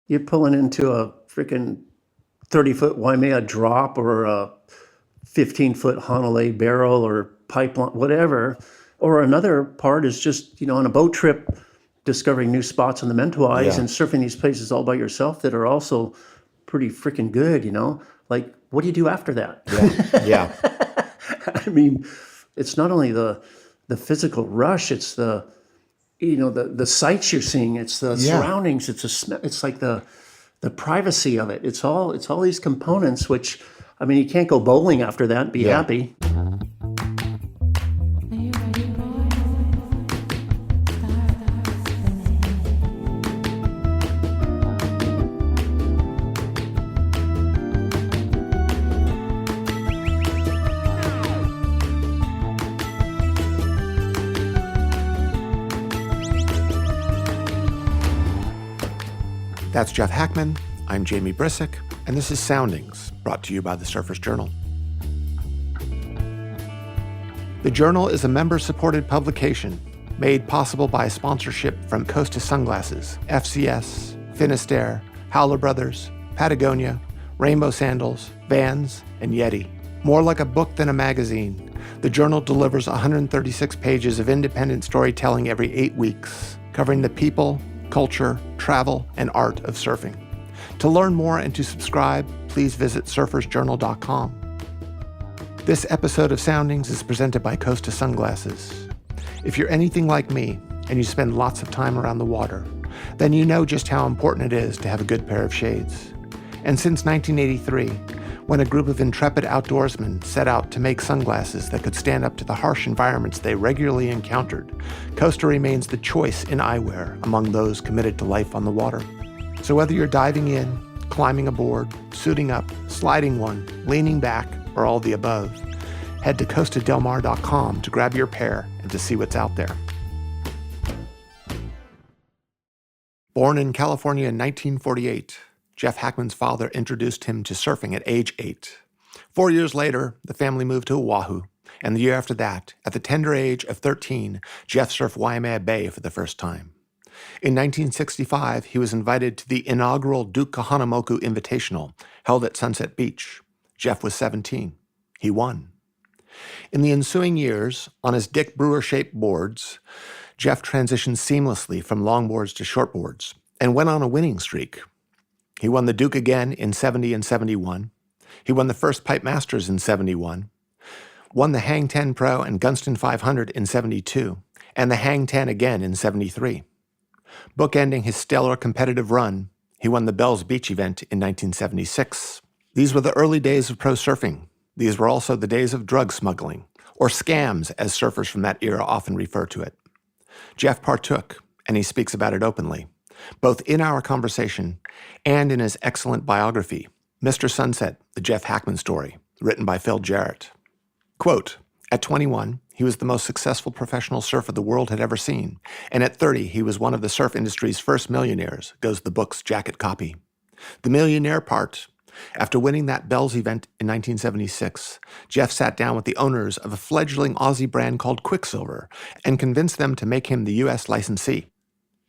You're pulling into a freaking 30-foot Waimea drop or a 15-foot Honolulu barrel or pipeline, whatever. Or another part is just, on a boat trip, discovering new spots on the Mentawais and surfing these places all by yourself that are also pretty freaking good, Like, what do you do after that? Yeah. I mean, it's not only the physical rush, it's the sights you're seeing, it's the surroundings, it's like the privacy of it. It's all these components, which, I mean, you can't go bowling after that and be happy. That's Jeff Hakman. I'm Jamie Brisick, and this is Soundings, brought to you by the Surfers Journal. The Journal is a member-supported publication made possible by sponsorship from Costa Sunglasses, FCS, Finisterre, Howler Brothers, Patagonia, Rainbow Sandals, Vans, and Yeti. More like a book than a magazine, the Journal delivers 136 pages of independent storytelling every 8 weeks, covering the people, culture, travel, and art of surfing. To learn more and to subscribe, please visit surfersjournal.com. This episode of Soundings is presented by Costa Sunglasses. If you're anything like me and you spend lots of time around the water, then you know just how important it is to have a good pair of shades. And since 1983, when a group of intrepid outdoorsmen set out to make sunglasses that could stand up to the harsh environments they regularly encountered, Costa remains the choice in eyewear among those committed to life on the water. So whether you're diving in, climbing a board, suiting up, sliding one, leaning back, or all the above, head to costadelmar.com to grab your pair and to see what's out there. Born in California in 1948, Jeff Hakman's father introduced him to surfing at age 8. 4 years later, the family moved to Oahu, and the year after that, at the tender age of 13, Jeff surfed Waimea Bay for the first time. In 1965, he was invited to the inaugural Duke Kahanamoku Invitational, held at Sunset Beach. Jeff was 17. He won. In the ensuing years, on his Dick Brewer-shaped boards, Jeff transitioned seamlessly from longboards to shortboards and went on a winning streak. He won the Duke again in 70 and 71. He won the first Pipe Masters in 71, won the Hang 10 Pro and Gunston 500 in 72, and the Hang 10 again in 73. Bookending his stellar competitive run, he won the Bells Beach event in 1976. These were the early days of pro surfing. These were also the days of drug smuggling, or scams as surfers from that era often refer to it. Jeff partook, and he speaks about it openly, both in our conversation and in his excellent biography, Mr. Sunset, The Jeff Hakman Story, written by Phil Jarrett. Quote, at 21, he was the most successful professional surfer the world had ever seen, and at 30, he was one of the surf industry's first millionaires, goes the book's jacket copy. The millionaire part, after winning that Bells event in 1976, Jeff sat down with the owners of a fledgling Aussie brand called Quicksilver and convinced them to make him the U.S. licensee.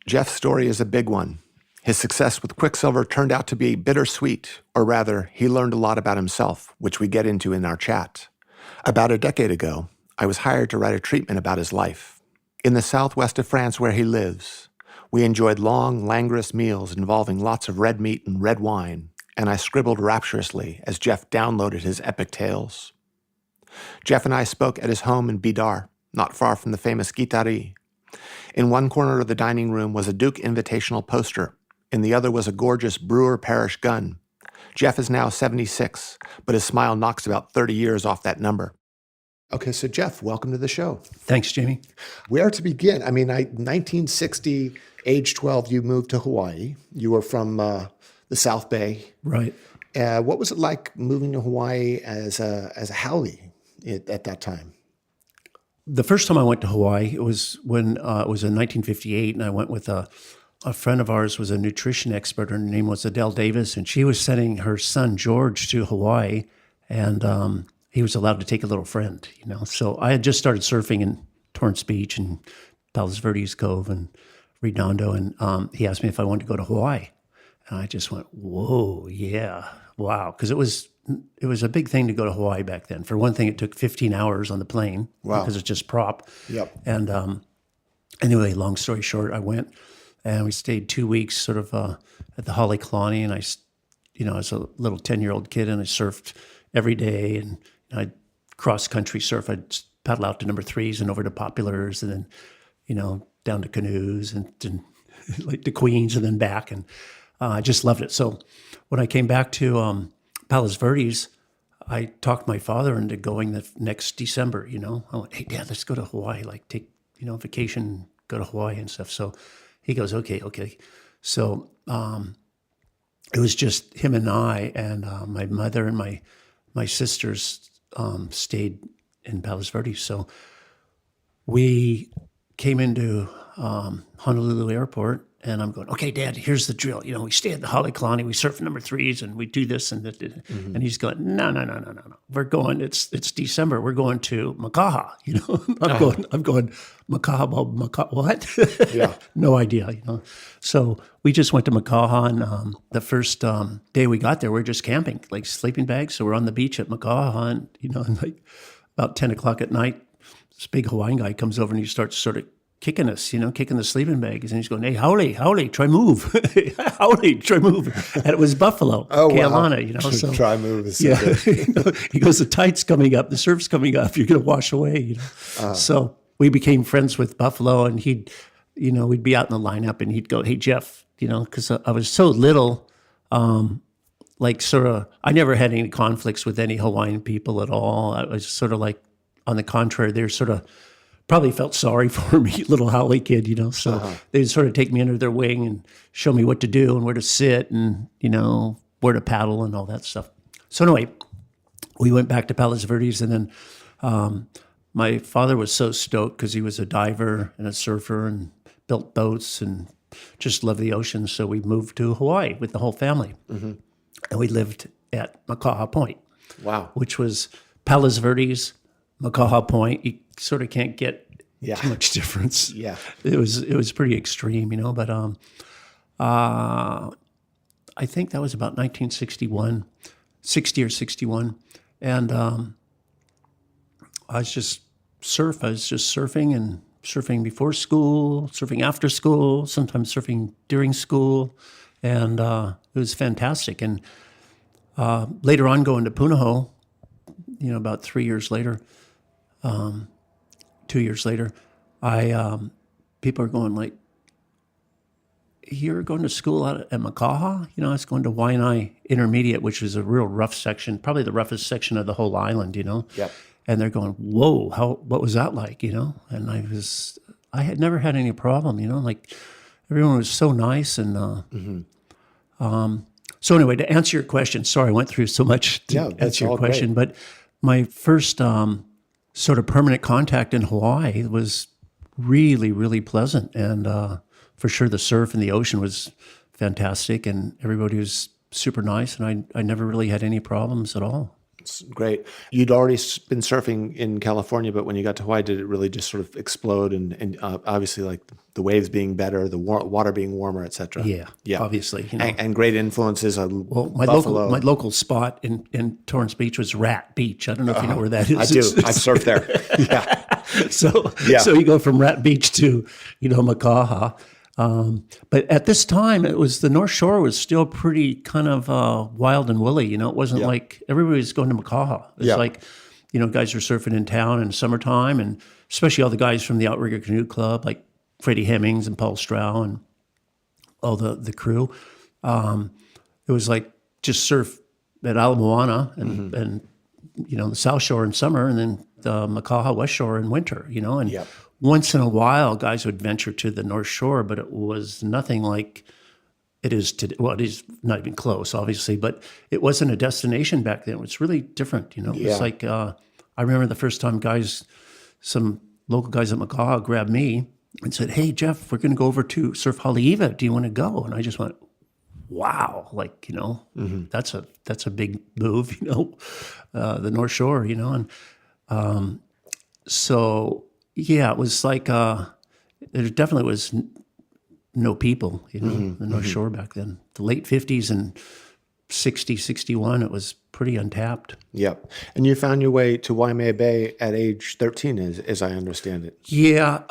Jeff's story is a big one. His success with Quicksilver turned out to be bittersweet, or rather, he learned a lot about himself, which we get into in our chat. About a decade ago, I was hired to write a treatment about his life. In the southwest of France where he lives, we enjoyed long, languorous meals involving lots of red meat and red wine, and I scribbled rapturously as Jeff downloaded his epic tales. Jeff and I spoke at his home in Bidart, not far from the famous Guitari. In one corner of the dining room was a Duke Invitational poster. In the other was a gorgeous Brewer Parish gun. Jeff is now 76, but his smile knocks about 30 years off that number. Okay, so Jeff, welcome to the show. Thanks, Jamie. Where to begin? I mean, 1960, age 12, you moved to Hawaii. You were from the South Bay. Right. What was it like moving to Hawaii as a haole at that time? The first time I went to Hawaii, it was when it was in 1958, and I went with a friend of ours was a nutrition expert. Her name was Adele Davis, and she was sending her son George to Hawaii, and he was allowed to take a little friend, So I had just started surfing in Torrance Beach and Palos Verdes Cove and Redondo, and he asked me if I wanted to go to Hawaii. And I just went, whoa, yeah, wow. Because it was a big thing to go to Hawaii back then. For one thing, it took 15 hours on the plane because it's just prop. Yep. And anyway, long story short, I went and we stayed 2 weeks sort of at the Holly Colony. And as a little 10-year-old kid, and I surfed every day, and I'd cross-country surf. I'd paddle out to number threes and over to Populars, and then, down to canoes and like to Queens and then back. And I just loved it. So when I came back to Palos Verdes, I talked my father into going the next December, I went, hey, Dad, let's go to Hawaii, like take, vacation, go to Hawaii and stuff. So he goes, okay. So it was just him and I, and my mother and my sisters stayed in Palos Verdes. So we came into Honolulu Airport, and I'm going, okay, Dad, here's the drill. We stay at the Holly Colony, we surf number threes, and we do this and that. And he's going, no. We're going, it's December. We're going to Makaha, I'm going, Makaha, what? Yeah. No idea, So we just went to Makaha, and the first day we got there, we were just camping, like sleeping bags. So we're on the beach at Makaha, and, and like about 10 o'clock at night, this big Hawaiian guy comes over and he starts sort of kicking us, kicking the sleeping bags. And he's going, hey, howdy, try move. Howdy, try move. And it was Buffalo, Kealana, Wow. So, Try move is so good. He goes, the tide's coming up, the surf's coming up, you're going to wash away, So we became friends with Buffalo, and he'd, we'd be out in the lineup, and he'd go, hey, Jeff, because I was so little, like sort of, I never had any conflicts with any Hawaiian people at all. I was sort of like, on the contrary, they're sort of, probably felt sorry for me, little Howley kid, So they'd sort of take me under their wing and show me what to do and where to sit and, where to paddle and all that stuff. So anyway, we went back to Palos Verdes, and then my father was so stoked because he was a diver and a surfer and built boats and just loved the ocean. So we moved to Hawaii with the whole family. Mm-hmm. And we lived at Makaha Point. Wow. Which was Palos Verdes, Makaha Point. You sort of can't get too much difference. Yeah. It was pretty extreme, but I think that was about 1961, 60 or 61. And I was just surfing, and surfing before school, surfing after school, sometimes surfing during school. And it was fantastic. And later on, going to Punahou, about 3 years later, 2 years later, people are going like, you're going to school out at Makaha? I was going to Waianae Intermediate, which is a real rough section, probably the roughest section of the whole island, Yep. And they're going, whoa, what was that like, And I had never had any problem, like everyone was so nice. And so anyway, to answer your question, sorry, I went through so much to answer your question, great. but my first sort of permanent contact in Hawaii was really, really pleasant. And for sure, the surf and the ocean was fantastic, and everybody was super nice, and I never really had any problems at all. It's great. You'd already been surfing in California, but when you got to Hawaii, did it really just sort of explode? And obviously, like the waves being better, the water being warmer, et cetera. Yeah, obviously. And great influences on my Buffalo. local spot in Torrance Beach was Rat Beach. I don't know if you know where that is. I do. I've surfed there. Yeah. So you go from Rat Beach to Makaha. But at this time, it was the North Shore was still pretty kind of wild and woolly. It wasn't like everybody was going to Makaha. It was like, guys were surfing in town in summertime, and especially all the guys from the Outrigger Canoe Club, like Freddie Hemmings and Paul Strow and all the crew. It was like just surf at Ala Moana and the South Shore in summer, and then the Makaha West Shore in winter. And once in a while, guys would venture to the North Shore, but it was nothing like it is today. Well, it is not even close, obviously, but it wasn't a destination back then. It was really different, It was like, I remember the first time some local guys at Makaha grabbed me and said, hey, Jeff, we're going to go over to Surf Haleiwa. Do you want to go? And I just went, wow, like, that's a big move, the North Shore, and so, yeah, it was like, there definitely was no people, the North Shore back then. The late 50s and 60, 61, it was pretty untapped. Yep. And you found your way to Waimea Bay at age 13, as I understand it. Yeah.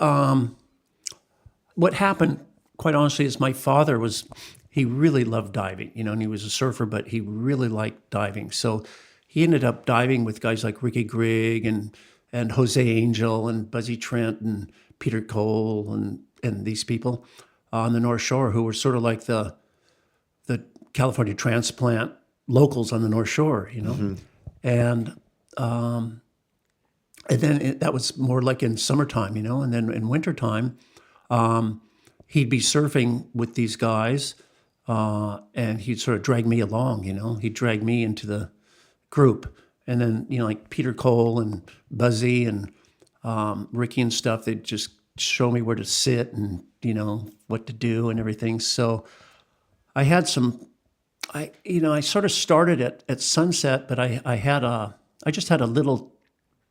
What happened, quite honestly, is my father he really loved diving, and he was a surfer, but he really liked diving. So he ended up diving with guys like Ricky Grigg and Jose Angel and Buzzy Trent and Peter Cole and these people on the North Shore who were sort of like the California transplant locals on the North Shore, and then that was more like in summertime, and then in wintertime, he'd be surfing with these guys, and he'd sort of drag me along, he'd drag me into the group, and then like Peter Cole and Buzzy and Ricky and stuff, they'd just show me where to sit and what to do and everything. So I had I sort of started at Sunset, but I just had a little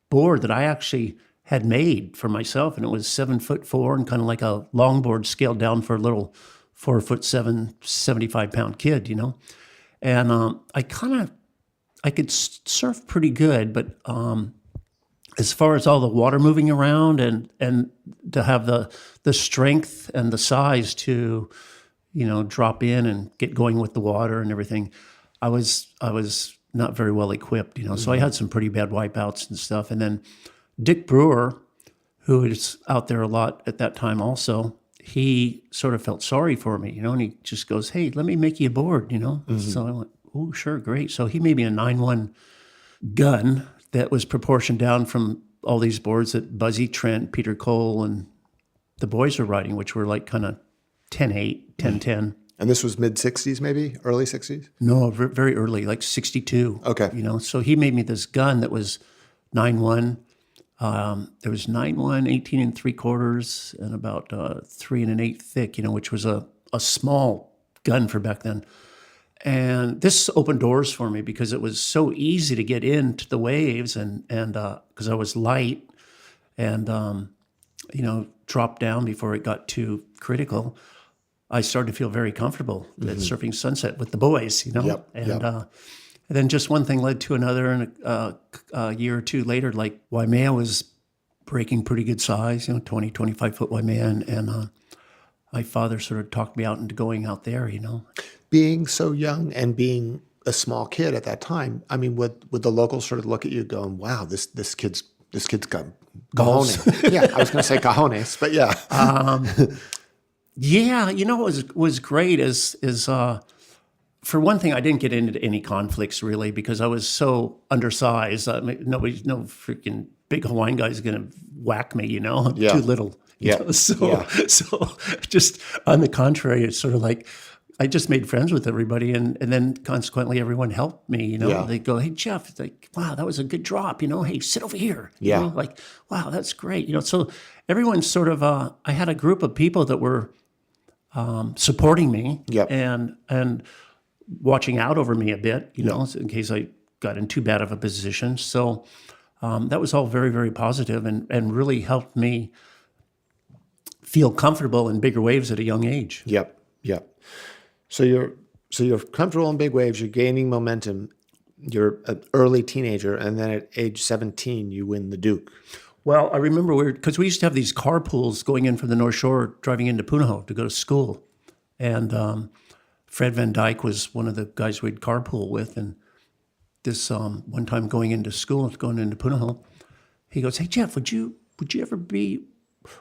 board that I actually had made for myself, and it was 7'4" and kind of like a longboard scaled down for a little 4'7", 75-pound kid, and I could surf pretty good, but as far as all the water moving around and to have the strength and the size to drop in and get going with the water and everything, I was not very well equipped, So I had some pretty bad wipeouts and stuff. And then Dick Brewer, who is out there a lot at that time also, he sort of felt sorry for me, and he just goes, "Hey, let me make you a board," So I went, "Oh, sure, great." So he made me a 9-1 gun that was proportioned down from all these boards that Buzzy Trent, Peter Cole, and the boys were riding, which were like kind of 10-8, 10-10. And this was mid-'60s maybe? Early 60s? No, very early, like 62. Okay. So he made me this gun that was 9-1. There was 9-1, 18 3/4, and about 3 1/8 thick, which was a small gun for back then. And this opened doors for me because it was so easy to get into the waves and because I was light and, dropped down before it got too critical. I started to feel very comfortable at surfing Sunset with the boys, Yep, and then just one thing led to another, and a year or two later, like Waimea was breaking pretty good size, 20, 25-foot Waimea, and my father sort of talked me out into going out there, Being so young and being a small kid at that time, I mean, would the locals sort of look at you going, "Wow, this kid's got cojones." Yeah, I was going to say cojones, but yeah. Yeah, what was great is for one thing, I didn't get into any conflicts really because I was so undersized. I mean, no freaking big Hawaiian guy is going to whack me, I'm Yeah. too little. So just on the contrary, it's sort of like I just made friends with everybody, and then consequently everyone helped me. Yeah. They go, "Hey Jeff," it's like, "Wow, that was a good drop." "Hey, sit over here." Yeah. Like, "Wow, that's great." So everyone sort of. I had a group of people that were supporting me. Yep. and watching out over me a bit, in case I got in too bad of a position. So that was all very, very positive and really helped me feel comfortable in bigger waves at a young age. Yep. So you're comfortable in big waves. You're gaining momentum. You're an early teenager, and then at age 17, you win the Duke. Well, I remember because we used to have these carpools going in from the North Shore, driving into Punahou to go to school, and Fred Van Dyke was one of the guys we'd carpool with, and this one time going into Punahou, he goes, "Hey Jeff, would you ever be?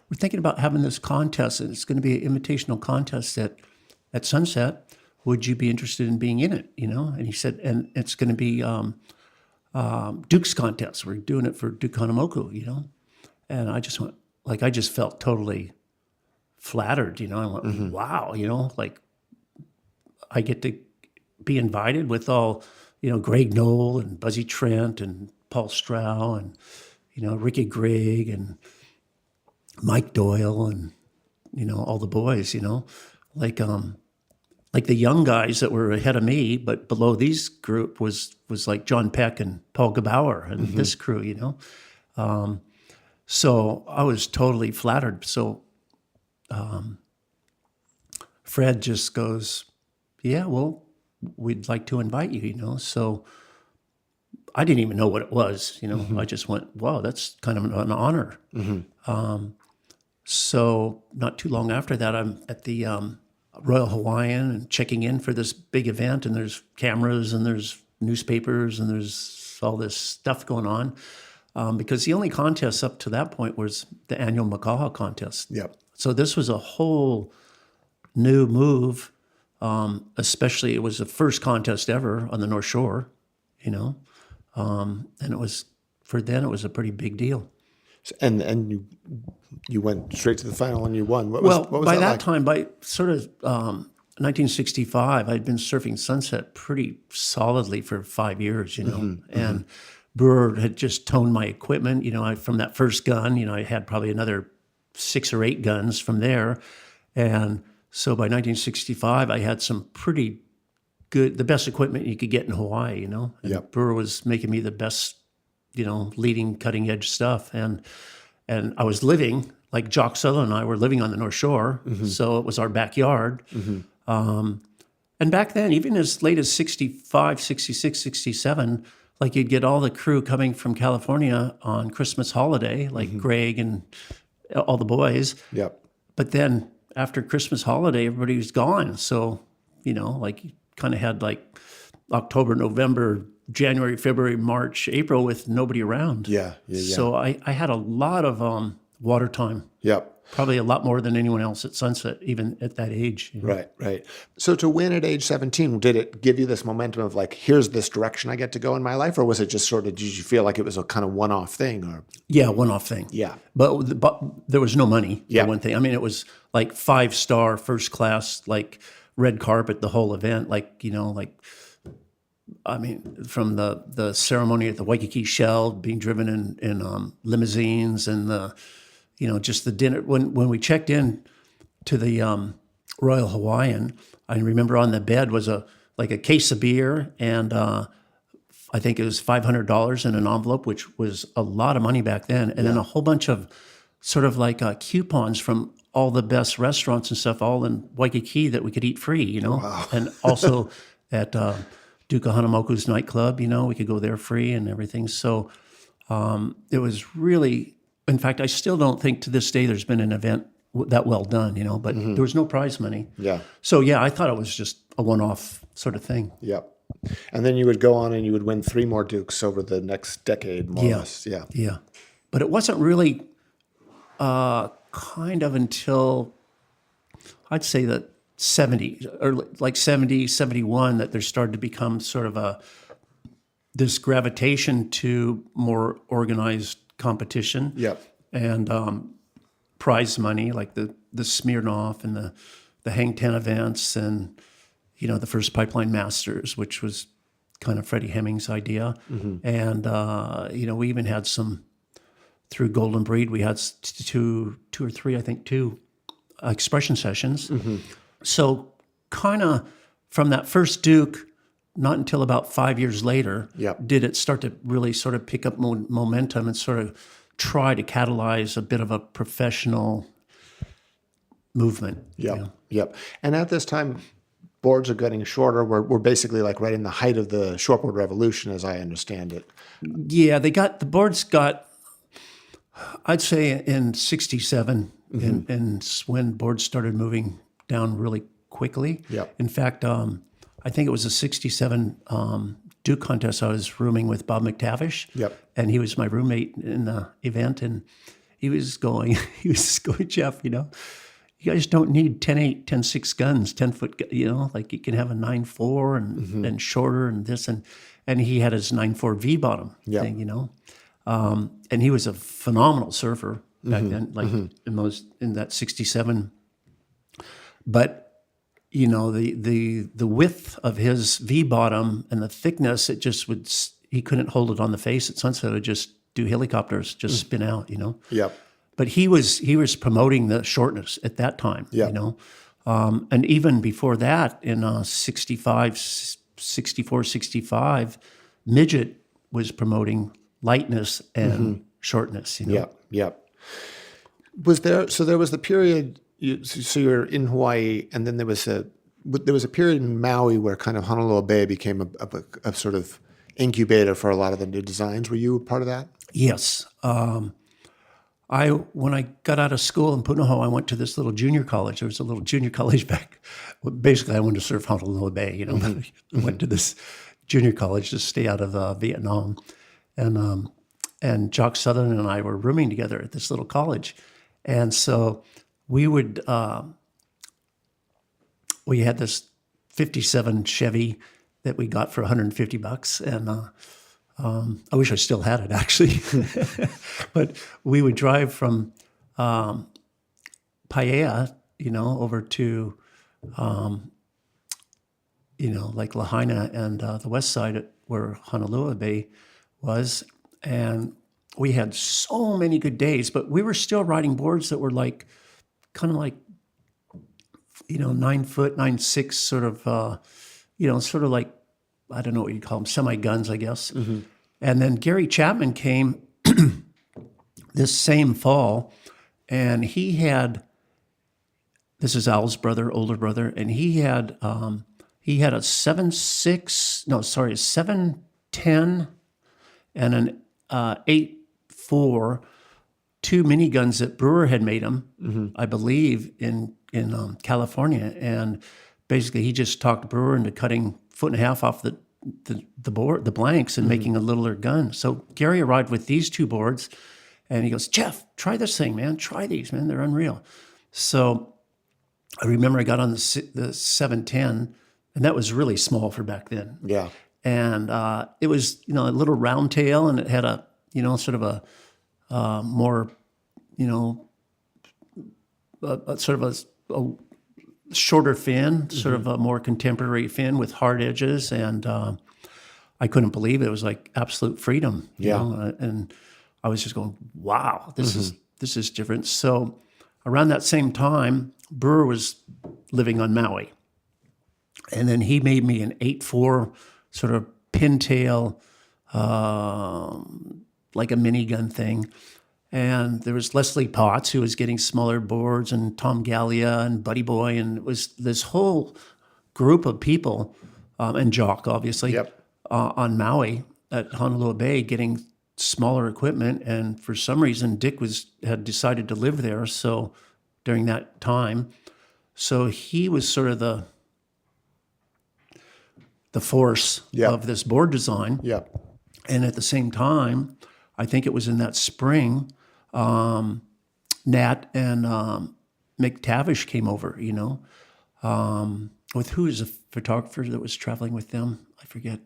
We're thinking about having this contest, and it's going to be an invitational contest at Sunset. Would you be interested in being in it?" And he said, "And it's going to be Duke's contest. We're doing it for Duke Hanamoku, And I just went, I just felt totally flattered, I went, "Wow, like I get to be invited with all, Greg Knoll and Buzzy Trent and Paul Strow and, Ricky Grigg and Mike Doyle and, all the boys, like the young guys that were ahead of me, but below these group was like John Peck and Paul Gebauer and this crew, So I was totally flattered. So Fred just goes, yeah, well, we'd like to invite you, So I didn't even know what it was, I just went, wow, that's kind of an honor. So not too long after that, I'm at the Royal Hawaiian and checking in for this big event, and there's cameras and there's newspapers and there's all this stuff going on. Because the only contest up to that point was the annual Makaha contest. Yep. So this was a whole new move, especially it was the first contest ever on the North Shore, and it was, for then it was a pretty big deal. And you went straight to the final and you won. What was by that like? time, by sort of 1965, I'd been surfing Sunset pretty solidly for 5 years, and Brewer had just toned my equipment. From that first gun, I had probably another 6 or 8 guns from there. And so by 1965, I had some pretty good, the best equipment you could get in Hawaii, And Yep. Brewer was making me the best, leading cutting edge stuff. And I was living, like Jock Sutherland and I were living on the North Shore. So it was our backyard. And back then, even as late as 65, 66, 67, like you'd get all the crew coming from California on Christmas holiday, like Greg and all the boys. Yep. But then after Christmas holiday, everybody was gone. So, like you kind of had like October, November, January, February, March, April with nobody around. Yeah. So I had a lot of water time. Yep. Probably a lot more than anyone else at Sunset, even at that age. Right. So to win at age 17, did it give you this momentum of like, here's this direction I get to go in my life? Or was it just sort of, did you feel like it was a kind of one-off thing? Or Yeah, one-off thing. Yeah. But there was no money Yeah. for one thing. I mean, it was like 5-star, first class, like red carpet, the whole event. From the ceremony at the Waikiki Shell, being driven in limousines, and just the dinner. When we checked in to the Royal Hawaiian, I remember on the bed was a case of beer, and I think it was $500 in an envelope, which was a lot of money back then, and then a whole bunch of sort of like coupons from all the best restaurants and stuff, all in Waikiki that we could eat free, Wow. and also at Duka Hanamoku's nightclub, we could go there free and everything. So it was really, in fact, I still don't think to this day there's been an event that well done, but there was no prize money. Yeah. So yeah, I thought it was just a one-off sort of thing. Yep. And then you would go on and you would win 3 more Dukes over the next decade, more or less. Yeah. Yeah. But it wasn't really kind of until, I'd say that 70, or like 70, 71, that there started to become sort of this gravitation to more organized competition. Yep. And prize money, like the Smirnoff and the Hang Ten events, and the first Pipeline Masters, which was kind of Freddie Hemming's idea. And we even had some through Golden Breed. We had two or three, I think, 2 expression sessions. So kind of from that first Duke, not until about 5 years later, did it start to really sort of pick up momentum and sort of try to catalyze a bit of a professional movement. Yep. And at this time, boards are getting shorter. We're basically like right in the height of the shortboard revolution, as I understand it. Yeah, the boards got, I'd say in 67, and when boards started moving down really quickly. Yep. In fact, I think it was a 67 Duke contest. I was rooming with Bob McTavish. Yep. And he was my roommate in the event, and he was going, Jeff, you guys don't need 10.8, 10.6 guns, 10-foot, like you can have a 9.4 and shorter and this, and he had his 9.4 V-bottom thing, and he was a phenomenal surfer back then, like in that 67. But the width of his V-bottom and the thickness, it just he couldn't hold it on the face at Sunset. It would just do helicopters, just spin out, Yep. But he was promoting the shortness at that time, and even before that, in 65, 64, 65, Midget was promoting lightness and shortness, Yep. There was the period So you're in Hawaii, and then there was a period in Maui where kind of Honolulu Bay became a sort of incubator for a lot of the new designs. Were you a part of that? Yes. When I got out of school in Punahou, I went to this little junior college. There was a little junior college back. Well, basically, I wanted to surf Honolulu Bay. I went to this junior college to stay out of Vietnam, and Jock Sutherland and I were rooming together at this little college, and so we would we had this '57 Chevy that we got for $150, and I wish I still had it, actually. But we would drive from Paia, over to, like Lahaina and the west side where Honolulu Bay was. And we had so many good days, but we were still riding boards that were kind of like 9 foot, 9'6", sort of, sort of like, I don't know what you call them, semi-guns, I guess. Mm-hmm. And then Gary Chapman came this same fall, and he had, this is Al's brother, older brother, and he had a 710 and an 8.4, two miniguns that Brewer had made him, mm-hmm. I believe, in California. And basically he just talked Brewer into cutting 1.5 feet off the board, the blanks, and mm-hmm. making a littler gun. So Gary arrived with these two boards, and he goes, "Jeff, try this thing, man. Try these, man. They're unreal." So I remember I got on the 710, and that was really small for back then. Yeah. And it was, a little round tail, and it had a, sort of a more, sort of a shorter fin, mm-hmm. sort of a more contemporary fin with hard edges. And I couldn't believe it. It was like absolute freedom. And I was just going, wow, this is different. So around that same time, Brewer was living on Maui. And then he made me an 8.4 sort of pintail, like a minigun thing. And there was Leslie Potts, who was getting smaller boards, and Tom Gallia and Buddy Boy. And it was this whole group of people, and Jock, obviously, yep. On Maui at Honolulu Bay getting smaller equipment. And for some reason, Dick had decided to live there. So during that time, so he was sort of the force yep. of this board design. Yep. And at the same time, I think it was in that spring, Nat and McTavish came over, with who is a photographer that was traveling with them? I forget.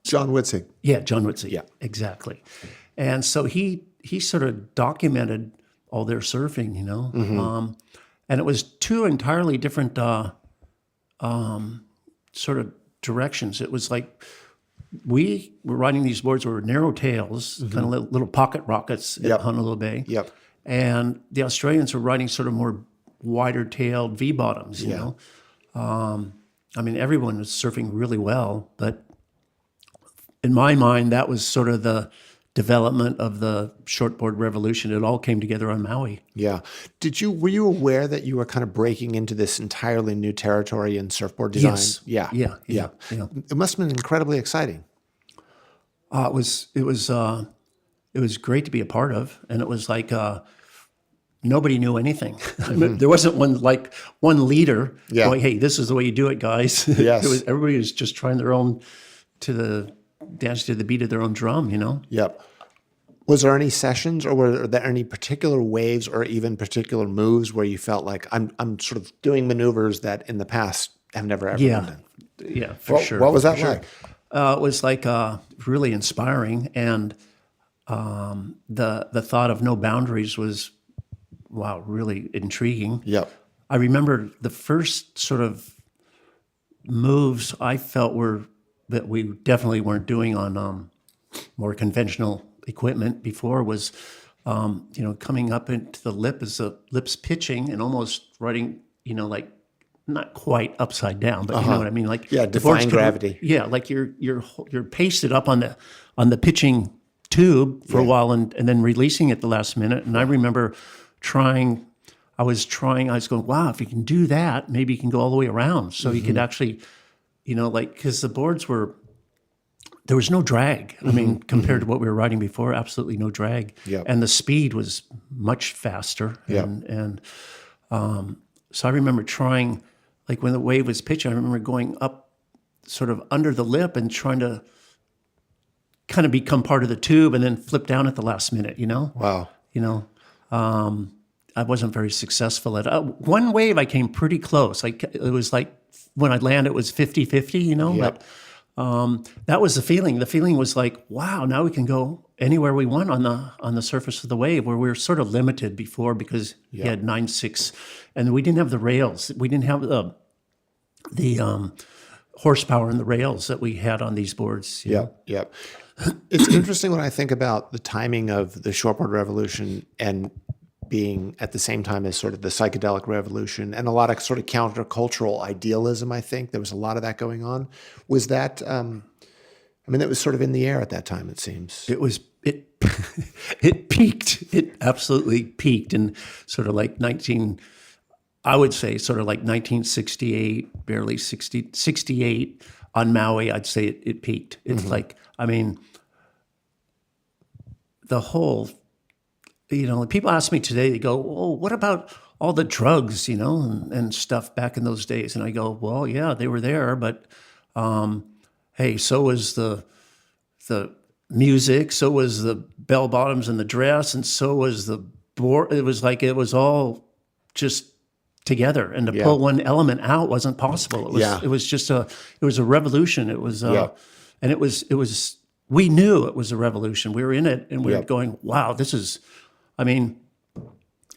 John Witzig. Yeah, John Witzig. Yeah, exactly. And so he sort of documented all their surfing, mm-hmm. And it was two entirely different sort of directions. It was like we were riding these boards that were narrow tails, mm-hmm. kind of little pocket rockets at yep. Honolulu Bay. Yep. And the Australians were riding sort of more wider-tailed V-bottoms, you know. I mean, everyone was surfing really well, but in my mind, that was sort of the development of the shortboard revolution. It all came together on Maui. Yeah. Were you aware that you were kind of breaking into this entirely new territory in surfboard design? Yes. Yeah. It must have been incredibly exciting. It was great to be a part of, and it was like nobody knew anything. Mm-hmm. There wasn't one leader going, "Hey, this is the way you do it, guys." Yes. Everybody was just trying their own dance to the beat of their own drum, Yep. Was there any sessions, or were there any particular waves or even particular moves where you felt like I'm sort of doing maneuvers that in the past have never ever been done? Yeah, for sure. What was that like? It was like really inspiring, and the thought of no boundaries was, wow, really intriguing. Yep. I remember the first sort of moves I felt that we definitely weren't doing on more conventional equipment before was, coming up into the lip as the lip's pitching and almost riding, like not quite upside down, but you know what I mean? Like defying gravity. Like you're pasted up on the pitching tube for a while and then releasing at the last minute. And I remember trying I was going, wow, if you can do that, maybe you can go all the way around. So you could actually, because the boards there was no drag. I mean, compared to what we were riding before, absolutely no drag. Yep. And the speed was much faster. Yep. And so I remember trying, like when the wave was pitching, I remember going up sort of under the lip and trying to kind of become part of the tube and then flip down at the last minute, Wow. I wasn't very successful at one wave. I came pretty close. It was like when I'd land, it was 50-50, Yep. but that was the feeling. The feeling was like, wow, now we can go anywhere we want on the surface of the wave, where we were sort of limited before because you had 9.6 and we didn't have the rails. We didn't have the horsepower in the rails that we had on these boards. Yep. It's interesting when I think about the timing of the shortboard revolution and being at the same time as sort of the psychedelic revolution and a lot of sort of countercultural idealism. I think there was a lot of that going on. Was that, it was sort of in the air at that time, it seems. It peaked. It absolutely peaked in sort of like 1968, barely 68 on Maui. I'd say it peaked. It's the whole, people ask me today, they go, oh, what about all the drugs, and stuff back in those days? And I go, well, yeah, they were there, but hey, so was the music, so was the bell bottoms and the dress, and so was the board. It was like it was all just together, and to pull one element out wasn't possible. It was a revolution. It was and it was we knew it was a revolution. We were in it, and we were going, wow, this is. I mean,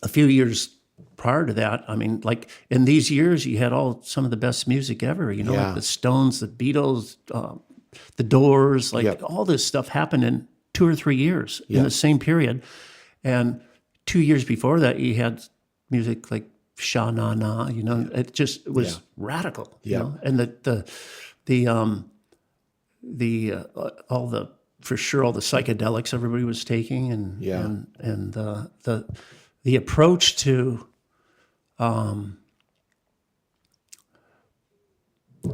a few years prior to that, like in these years, you had some of the best music ever. Like the Stones, the Beatles, the Doors, all this stuff happened in 2 or 3 years in the same period. And 2 years before that, you had music like Sha Na Na. It was radical. And all the psychedelics everybody was taking, and the approach to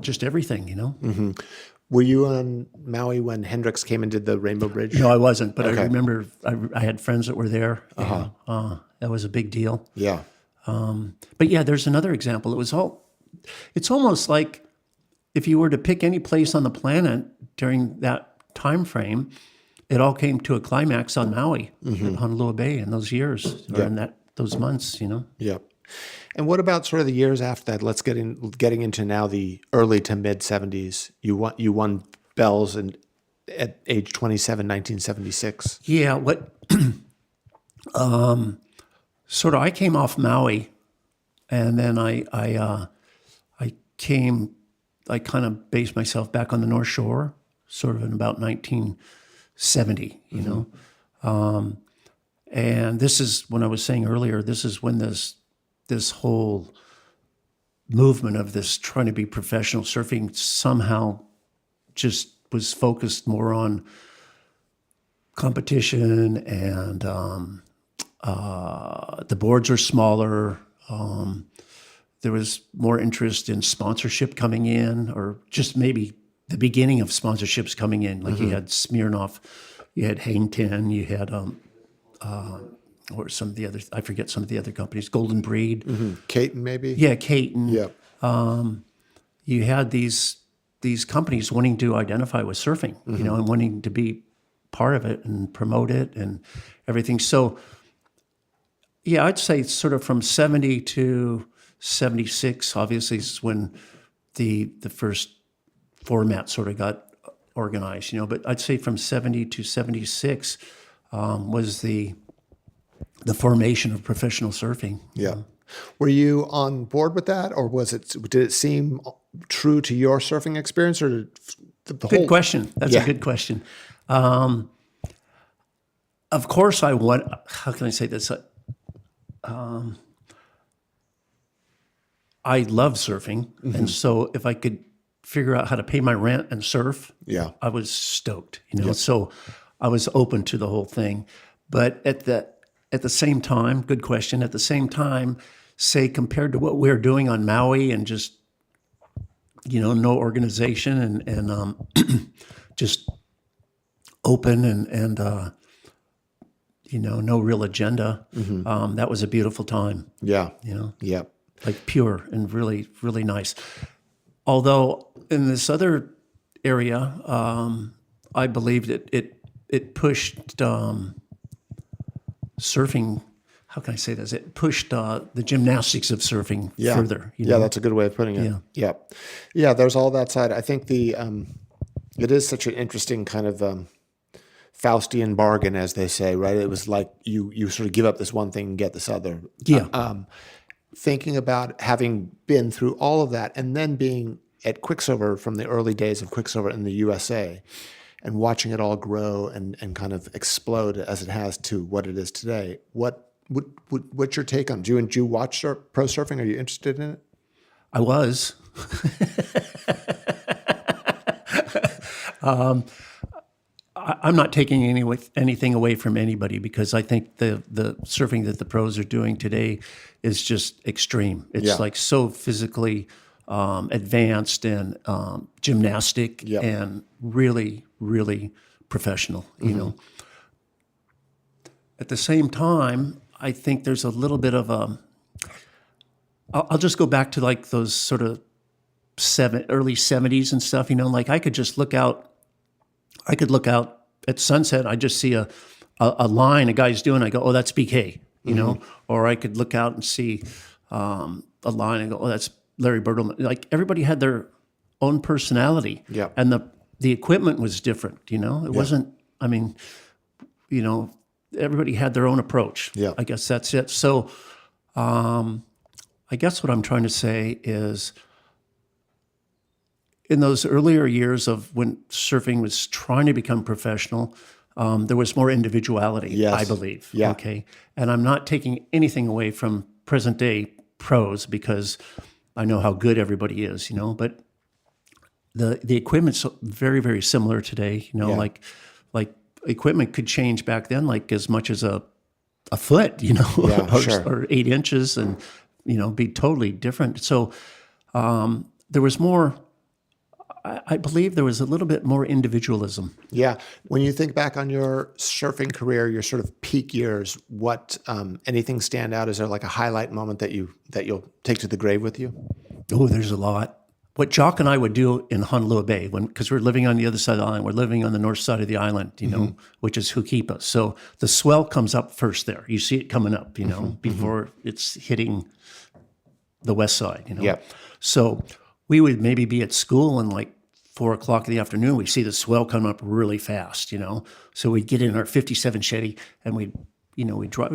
just everything. Mm-hmm. Were you on Maui when Hendrix came and did the Rainbow Bridge? No, I wasn't, but I remember I had friends that were there. That was a big deal. Yeah. But yeah, there's another example. It's almost like if you were to pick any place on the planet during that time frame, it all came to a climax on Maui, at Honolulu Bay in those years, or in those months, Yeah. And what about sort of the years after that? Let's getting into now the early to mid 70s. You won bells at age 27, 1976. Yeah. Sort of, I came off Maui, and then I kind of based myself back on the North Shore, sort of in about 1970, and this is when I was saying earlier, this is when this whole movement of this trying to be professional surfing somehow just was focused more on competition, and the boards are smaller. There was more interest in sponsorship coming in, or just maybe the beginning of sponsorships coming in. Like you had Smirnoff, you had Hang Ten, you had or some of the other, I forget some of the other companies, Golden Breed. Caton, maybe? Yeah, Caton. Yeah. You had these companies wanting to identify with surfing, and wanting to be part of it and promote it and everything. So, yeah, I'd say sort of from 70 to 76, obviously, is when the first format sort of got organized, but I'd say from 70 to 76 was the formation of professional surfing. Yeah. Were you on board with that, or did it seem true to your surfing experience, or Good question. That's a good question. Of course how can I say this? I love surfing, and so if I could figure out how to pay my rent and surf, I was stoked, So I was open to the whole thing. But at at the same time, good question. At the same time, say compared to what we're doing on Maui and just no organization and just open and no real agenda. That was a beautiful time. Yeah. Yeah. Like pure and really, really nice. Although in this other area, I believe that it pushed surfing. How can I say this? It pushed the gymnastics of surfing further. Yeah, that's a good way of putting it. Yeah. There's all that side. I think it is such an interesting kind of Faustian bargain, as they say, right? It was like you sort of give up this one thing and get this other. Yeah. Thinking about having been through all of that and then being at Quicksilver from the early days of Quicksilver in the USA and watching it all grow and kind of explode as it has to what it is today. What's your take on it? Do you watch pro surfing? Are you interested in it? I was. I'm not taking anything away from anybody because I think the surfing that the pros are doing today is just extreme. It's like so physically advanced and gymnastic and really, really professional, you know. At the same time, I think there's a little bit of I'll just go back to like those sort of early 70s and stuff, like I could look out at sunset. I just see a line a guy's doing. I go, oh, that's BK, or I could look out and see a line and go, oh, that's Larry Bertelman. Like everybody had their own personality, and the equipment was different. It wasn't. I mean, everybody had their own approach. Yeah, I guess that's it. So, I guess what I'm trying to say is, in those earlier years of when surfing was trying to become professional, there was more individuality, I believe. Yeah. Okay. And I'm not taking anything away from present day pros because I know how good everybody is, but the equipment's very, very similar today. Like equipment could change back then, like as much as a foot, or 8 inches and, be totally different. So there was more. I believe there was a little bit more individualism. Yeah. When you think back on your surfing career, your sort of peak years, what anything stand out? Is there like a highlight moment that you'll take to the grave with you? Oh, there's a lot. What Jock and I would do in Honolulu Bay, because we're living on the other side of the island, we're living on the north side of the island, which is Hukipa. So the swell comes up first there. You see it coming up, before it's hitting the west side, Yeah. So we would maybe be at school and like 4 o'clock in the afternoon, we see the swell come up really fast, So we'd get in our 57 Shetty and we'd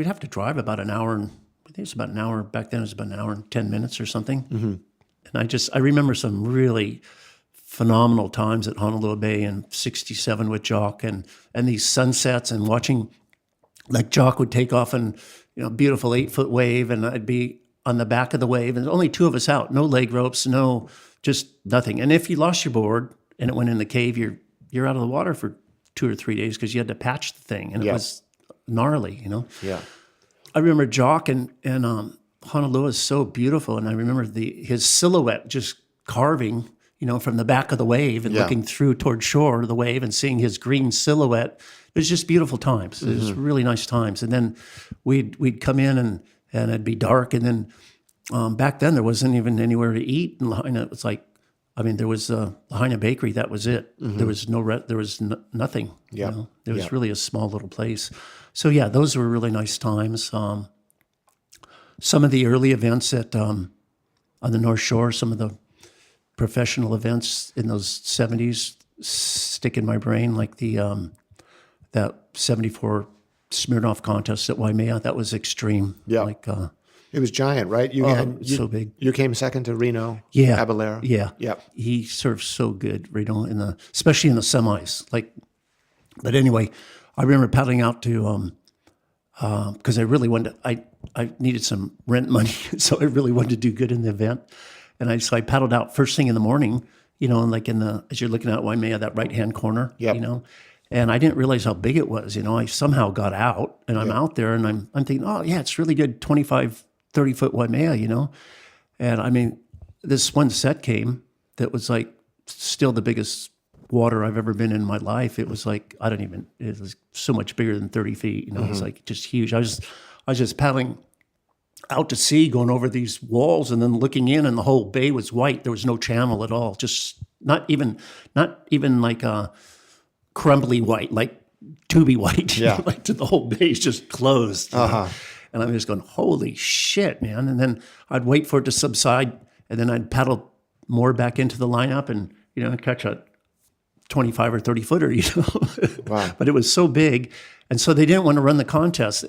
have to drive about an hour and I think it's about an hour. Back then it was about an hour and 10 minutes or something. And I remember some really phenomenal times at Honolulu Bay in 67 with Jock and these sunsets and watching, like Jock would take off and, beautiful 8-foot wave and I'd be on the back of the wave and only 2 of us out, no leg ropes, no, just nothing. And if you lost your board and it went in the cave, you're out of the water for 2 or 3 days because you had to patch the thing and it was gnarly, Yeah. I remember Jock and Honolulu is so beautiful. And I remember his silhouette just carving, from the back of the wave and looking through toward shore of the wave and seeing his green silhouette. It was just beautiful times. It was really nice times. And then we'd come in and it'd be dark. And then back then there wasn't even anywhere to eat in Lahaina. It was like, there was Lahaina Bakery. That was it. There was nothing. Yeah. There was really a small little place. So yeah, those were really nice times. Some of the early events on the North Shore, some of the professional events in those 70s stick in my brain, like that 74 Smirnoff contest at Waimea. That was extreme. Yeah. It was giant, right? So big. You came second to Reno. Yeah. Caballero. Yeah. Yeah. He surfed so good, Reno, especially in the semis. But anyway, I remember paddling out to because I really wanted I needed some rent money, so I really wanted to do good in the event. And so I paddled out first thing in the morning, and like as you're looking out Waimea, that right-hand corner, Yep. And I didn't realize how big it was. I somehow got out, and I'm out there, and I'm thinking, oh, yeah, it's really good 25, 30-foot Waimea, And I mean, this one set came that was like still the biggest water I've ever been in my life. It was like, it was so much bigger than 30 feet, It was like just huge. I was just paddling out to sea, going over these walls and then looking in, and the whole bay was white. There was no channel at all. Just not even like a crumbly white, like tubey white. Yeah. Like the whole bay is just closed. And I'm just going, holy shit, man. And then I'd wait for it to subside, and then I'd paddle more back into the lineup and, catch a 25 or 30 footer, Wow. But it was so big. And so they didn't want to run the contest.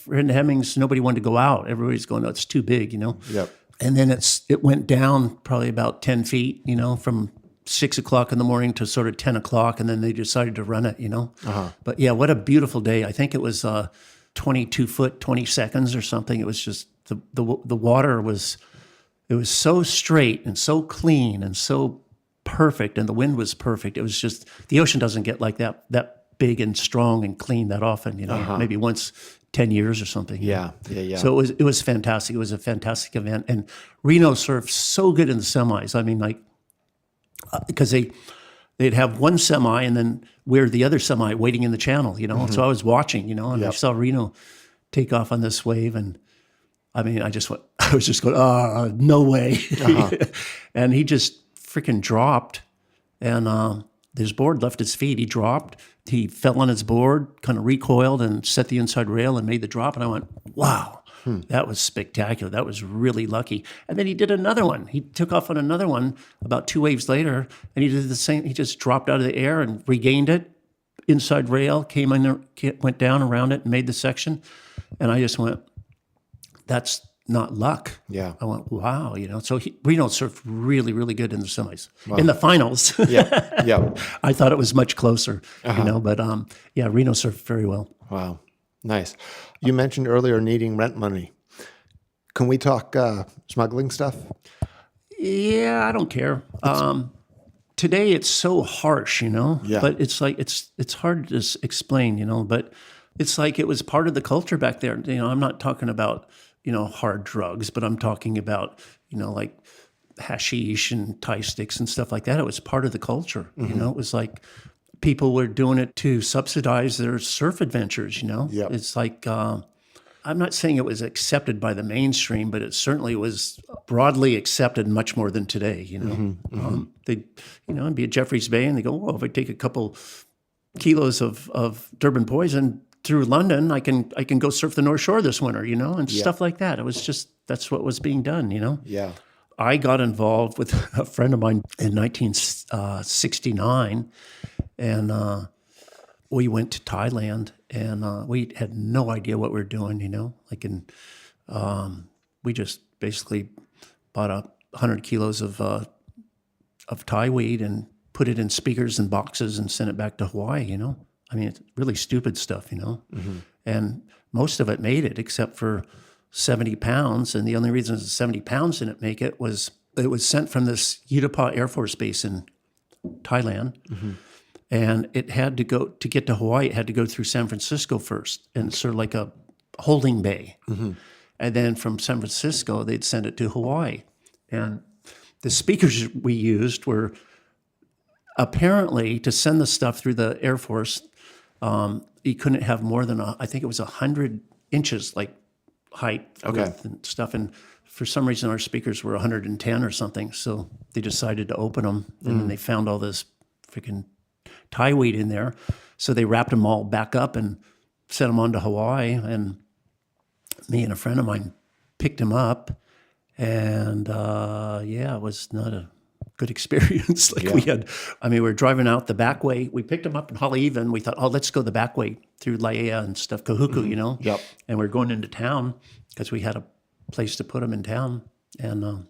In Hemmings, nobody wanted to go out. Everybody's going, oh, it's too big, Yep. And then it went down probably about 10 feet, from 6 o'clock in the morning to sort of 10 o'clock. And then they decided to run it, But yeah, what a beautiful day. I think it was 22 foot, 20 seconds or something. It was just the water was so straight and so clean and so perfect, and the wind was perfect. It was just, the ocean doesn't get like that big and strong and clean that often, maybe once 10 years or something. Yeah. So it was fantastic. It was a fantastic event. And Reno surfed so good in the semis. I mean, like, because they'd have one semi and then we're the other semi waiting in the channel, So I was watching, and I saw Reno take off on this wave, and I mean, I was just going, no way. And he just freaking dropped, and his board left his feet. He dropped, he fell on his board, kind of recoiled and set the inside rail and made the drop. And I went, wow, that was spectacular. That was really lucky. And then he did another one. He took off on another one about 2 waves later, and he did the same. He just dropped out of the air and regained it, inside rail, came in there, went down around it and made the section. And I just went, that's not luck. Yeah. I went, wow, So Reno surfed really, really good in the semis. Wow. In the finals, Yeah. I thought it was much closer, But Reno surfed very well. Wow. Nice. You mentioned earlier needing rent money. Can we talk smuggling stuff? Yeah, I don't care. Today it's so harsh, Yeah. But it's like it's hard to explain, But it's like it was part of the culture back there. I'm not talking about hard drugs, but I'm talking about like hashish and Thai sticks and stuff like that. It was part of the culture. It was like people were doing it to subsidize their surf adventures. Yep. It's like. I'm not saying it was accepted by the mainstream, but it certainly was broadly accepted much more than today. They'd be at Jeffreys Bay and they go, well, if I take a couple kilos of Durban poison through London, I can go surf the North Shore this winter, and stuff like that. It was just, that's what was being done, Yeah. I got involved with a friend of mine in 1969, and we went to Thailand, and we had no idea what we were doing, we just basically bought 100 kilos of Thai weed and put it in speakers and boxes and sent it back to Hawaii, I mean, it's really stupid stuff, And most of it made it, except for 70 pounds. And the only reason 70 pounds didn't make it was sent from this Utapao Air Force Base in Thailand. And it had to go, to get to Hawaii, it had to go through San Francisco first, and sort of like a holding bay. And then from San Francisco, they'd send it to Hawaii. And the speakers we used were apparently, to send the stuff through the Air Force, you couldn't have more than, I think it was 100 inches, like height width and stuff. And for some reason, our speakers were 110 or something. So they decided to open them. And then they found all this freaking Thai weed in there. So they wrapped them all back up and sent them on to Hawaii. And me and a friend of mine picked them up. And it was not a good experience. We were driving out the back way. We picked them up in Haleiwa. We thought, oh, let's go the back way through Laea and stuff, Kahuku, Yep. And we're going into town because we had a place to put them in town. And,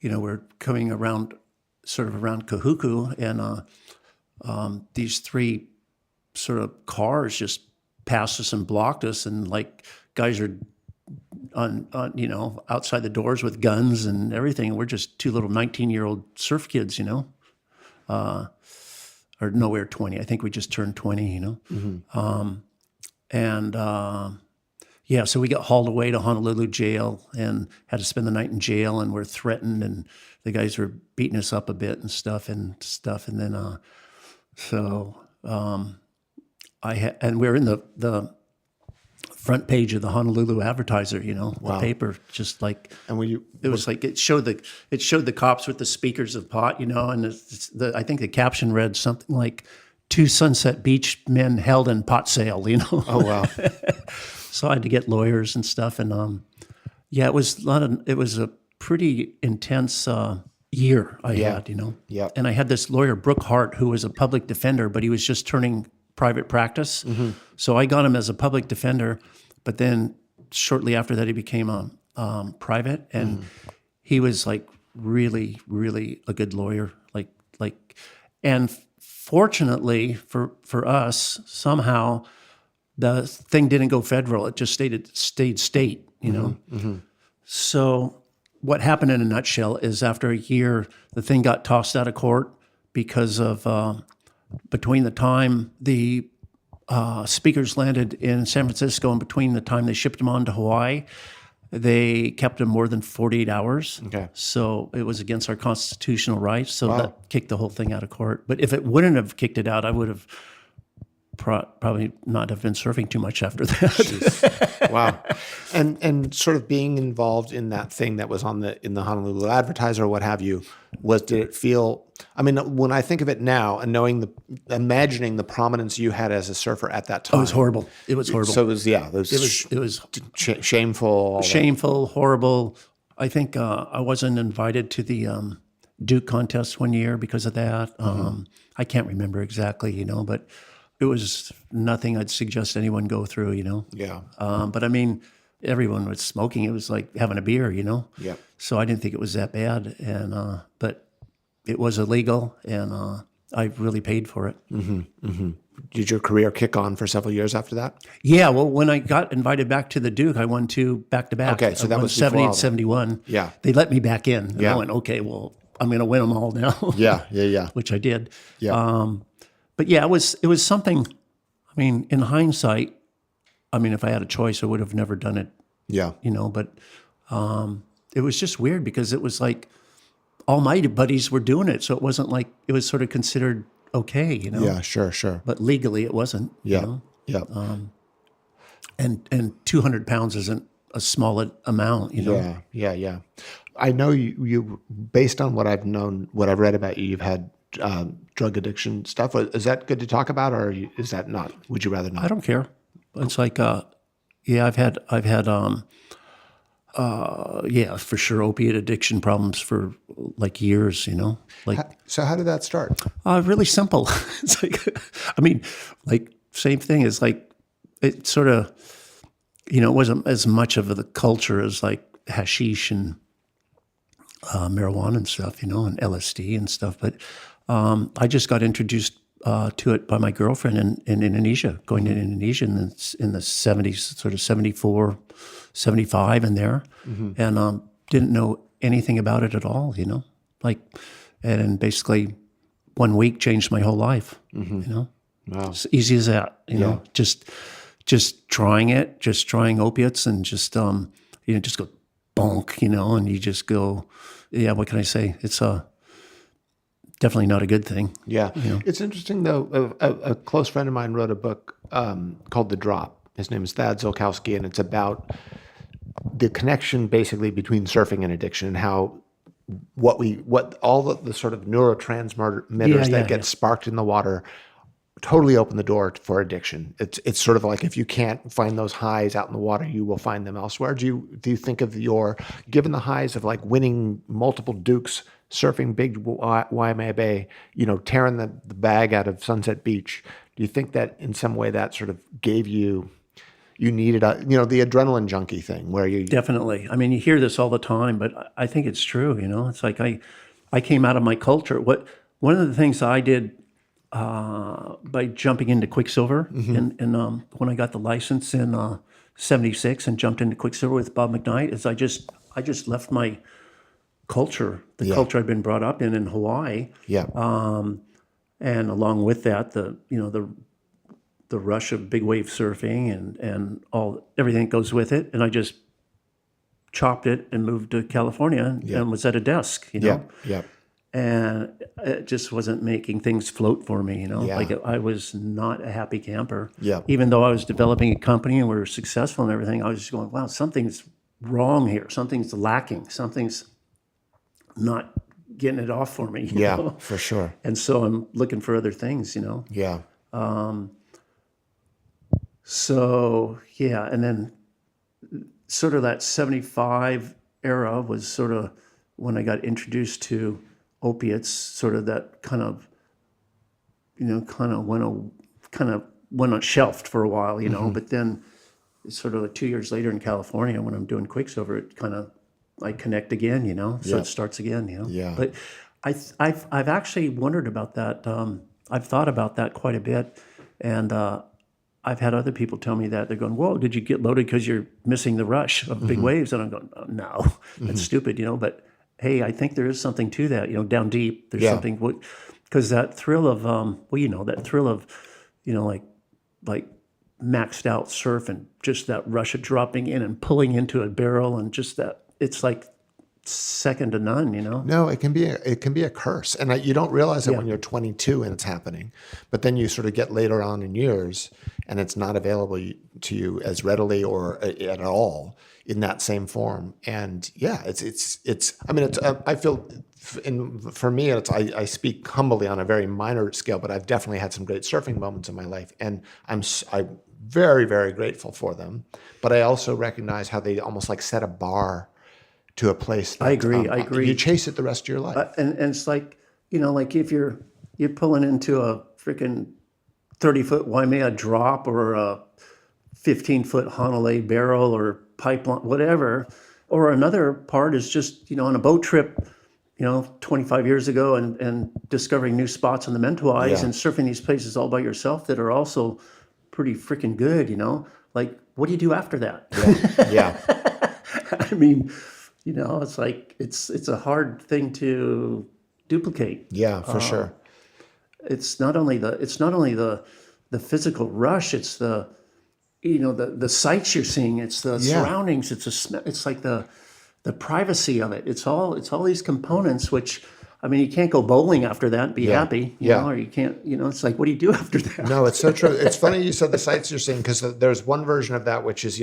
we're coming around, sort of around Kahuku, and these three sort of cars just passed us and blocked us, and like guys are on outside the doors with guns and everything. We're just two little 19-year-old surf kids, Our or nowhere 20. I think we just turned 20, And yeah, so we got hauled away to Honolulu jail and had to spend the night in jail, and we're threatened, and the guys were beating us up a bit and stuff. And then and we're in the front page of the Honolulu Advertiser, the paper, just like, And it was like it showed the cops with the speakers of pot, and I think the caption read something like 2 Sunset Beach men held in pot sale, Oh, wow. So I had to get lawyers and stuff, and it was a pretty intense year I had, Yep. And I had this lawyer, Brooke Hart, who was a public defender, but he was just turning private practice. So I got him as a public defender, but then shortly after that he became a private, and he was like really, really a good lawyer. And fortunately for us, somehow the thing didn't go federal. It just stayed state, So what happened in a nutshell is after a year, the thing got tossed out of court because of between the time the speakers landed in San Francisco and between the time they shipped them on to Hawaii, they kept them more than 48 hours. Okay. So it was against our constitutional rights. So that kicked the whole thing out of court. But if it wouldn't have kicked it out, I would have probably not have been surfing too much after that. Jeez. Wow. And sort of being involved in that thing that was in the Honolulu Advertiser or what have you, did it feel, I mean, when I think of it now and imagining the prominence you had as a surfer at that time. It was horrible. It was horrible. So it was shameful. Shameful, horrible. I think I wasn't invited to the Duke contest one year because of that. I can't remember exactly, but it was nothing I'd suggest anyone go through, Yeah. But I mean, everyone was smoking. It was like having a beer, Yeah. So I didn't think it was that bad, and but it was illegal, and I really paid for it. Did your career kick on for several years after that? Yeah, well, when I got invited back to the Duke, I won 2 back-to-back. Okay, so that was 70 before all and that. 71. Yeah. They let me back in. And Yeah. I went, okay, well, I'm going to win them all now. Yeah. Which I did. Yeah. But yeah, it was something, I mean, in hindsight, I mean, if I had a choice, I would have never done it, Yeah. but it was just weird because it was like all my buddies were doing it. So it wasn't like, it was sort of considered okay, Yeah, sure. But legally it wasn't, Yeah. Yeah. And 200 pounds isn't a small amount, Yeah. I know you based on what I've read about you, you've had drug addiction stuff. Is that good to talk about, or is that not? Would you rather not? I don't care. It's like, I've had, for sure, opiate addiction problems for like years, So how did that start? Really simple. It's like, I mean, like same thing is like, it sort of, it wasn't as much of the culture as like hashish and marijuana and stuff, and LSD and stuff. But I just got introduced to it by my girlfriend in Indonesia, going to Indonesia in the 70s, sort of 74, 75 in there, and didn't know anything about it at all, and basically 1 week changed my whole life, Wow. It's easy as that, just trying it, just trying opiates and just, just go bonk, and you just go, what can I say? It's definitely not a good thing. Yeah. It's interesting, though. A close friend of mine wrote a book called The Drop. His name is Thad Zolkowski, and it's about the connection basically between surfing and addiction and how what all the sort of neurotransmitters that get sparked in the water totally open the door for addiction. It's sort of like if you can't find those highs out in the water, you will find them elsewhere. Do you think of given the highs of like winning multiple Dukes, surfing big Waimea Bay, tearing the bag out of Sunset Beach, do you think that in some way that sort of gave you needed the adrenaline junkie thing where you... Definitely. I mean, you hear this all the time, but I think it's true, It's like I came out of my culture. One of the things I did by jumping into Quicksilver, and when I got the license in 76 and jumped into Quicksilver with Bob McKnight, is I just left my culture, the culture I'd been brought up in Hawaii. Yeah. And along with that, the rush of big wave surfing and everything that goes with it. And I just chopped it and moved to California and was at a desk, Yeah. and it just wasn't making things float for me, Yeah. Like I was not a happy camper. Yeah. Even though I was developing a company and we were successful and everything, I was just going, wow, something's wrong here. Something's lacking. Something's not getting it off for me. Yeah, know? for sure. And so I'm looking for other things, Yeah. So yeah, and then sort of that 75 era was sort of when I got introduced to opiates, sort of that kind of went on shelved for a while, but then sort of 2 years later in California when I'm doing Quicksilver, it kind of I connect again, so it starts again, Yeah. But I've actually wondered about that. I've thought about that quite a bit, and I've had other people tell me that they're going, "Whoa, did you get loaded because you're missing the rush of big waves?" And I'm going, oh, "No, that's stupid," But hey, I think there is something to that. Down deep, there's something because that thrill of that thrill of like maxed out surf and just that rush of dropping in and pulling into a barrel and just that it's like second to none. No, it can be a curse, and you don't realize it when you're 22 and it's happening, but then you sort of get later on in years, and it's not available to you as readily or at all in that same form. And yeah, it's. I mean, I feel, for me, I speak humbly on a very minor scale, but I've definitely had some great surfing moments in my life, and I'm very, very grateful for them. But I also recognize how they almost like set a bar to a place that, I agree. You chase it the rest of your life. And it's like, like if you're pulling into a freaking 30-foot Waimea drop or a 15-foot Honolulu barrel or pipeline, whatever, or another part is just, on a boat trip, 25 years ago and discovering new spots on the Mentawais and surfing these places all by yourself that are also pretty freaking good, like, what do you do after that? Yeah. I mean, it's like it's a hard thing to duplicate. Yeah, for sure. It's not only the physical rush. It's the the sights you're seeing. It's the surroundings. It's like the privacy of it. It's all these components. Which, I mean, you can't go bowling after that and be happy. You know, or you can't. It's like, what do you do after that? No, it's so true. It's funny you said the sights you're seeing, because there's one version of that which is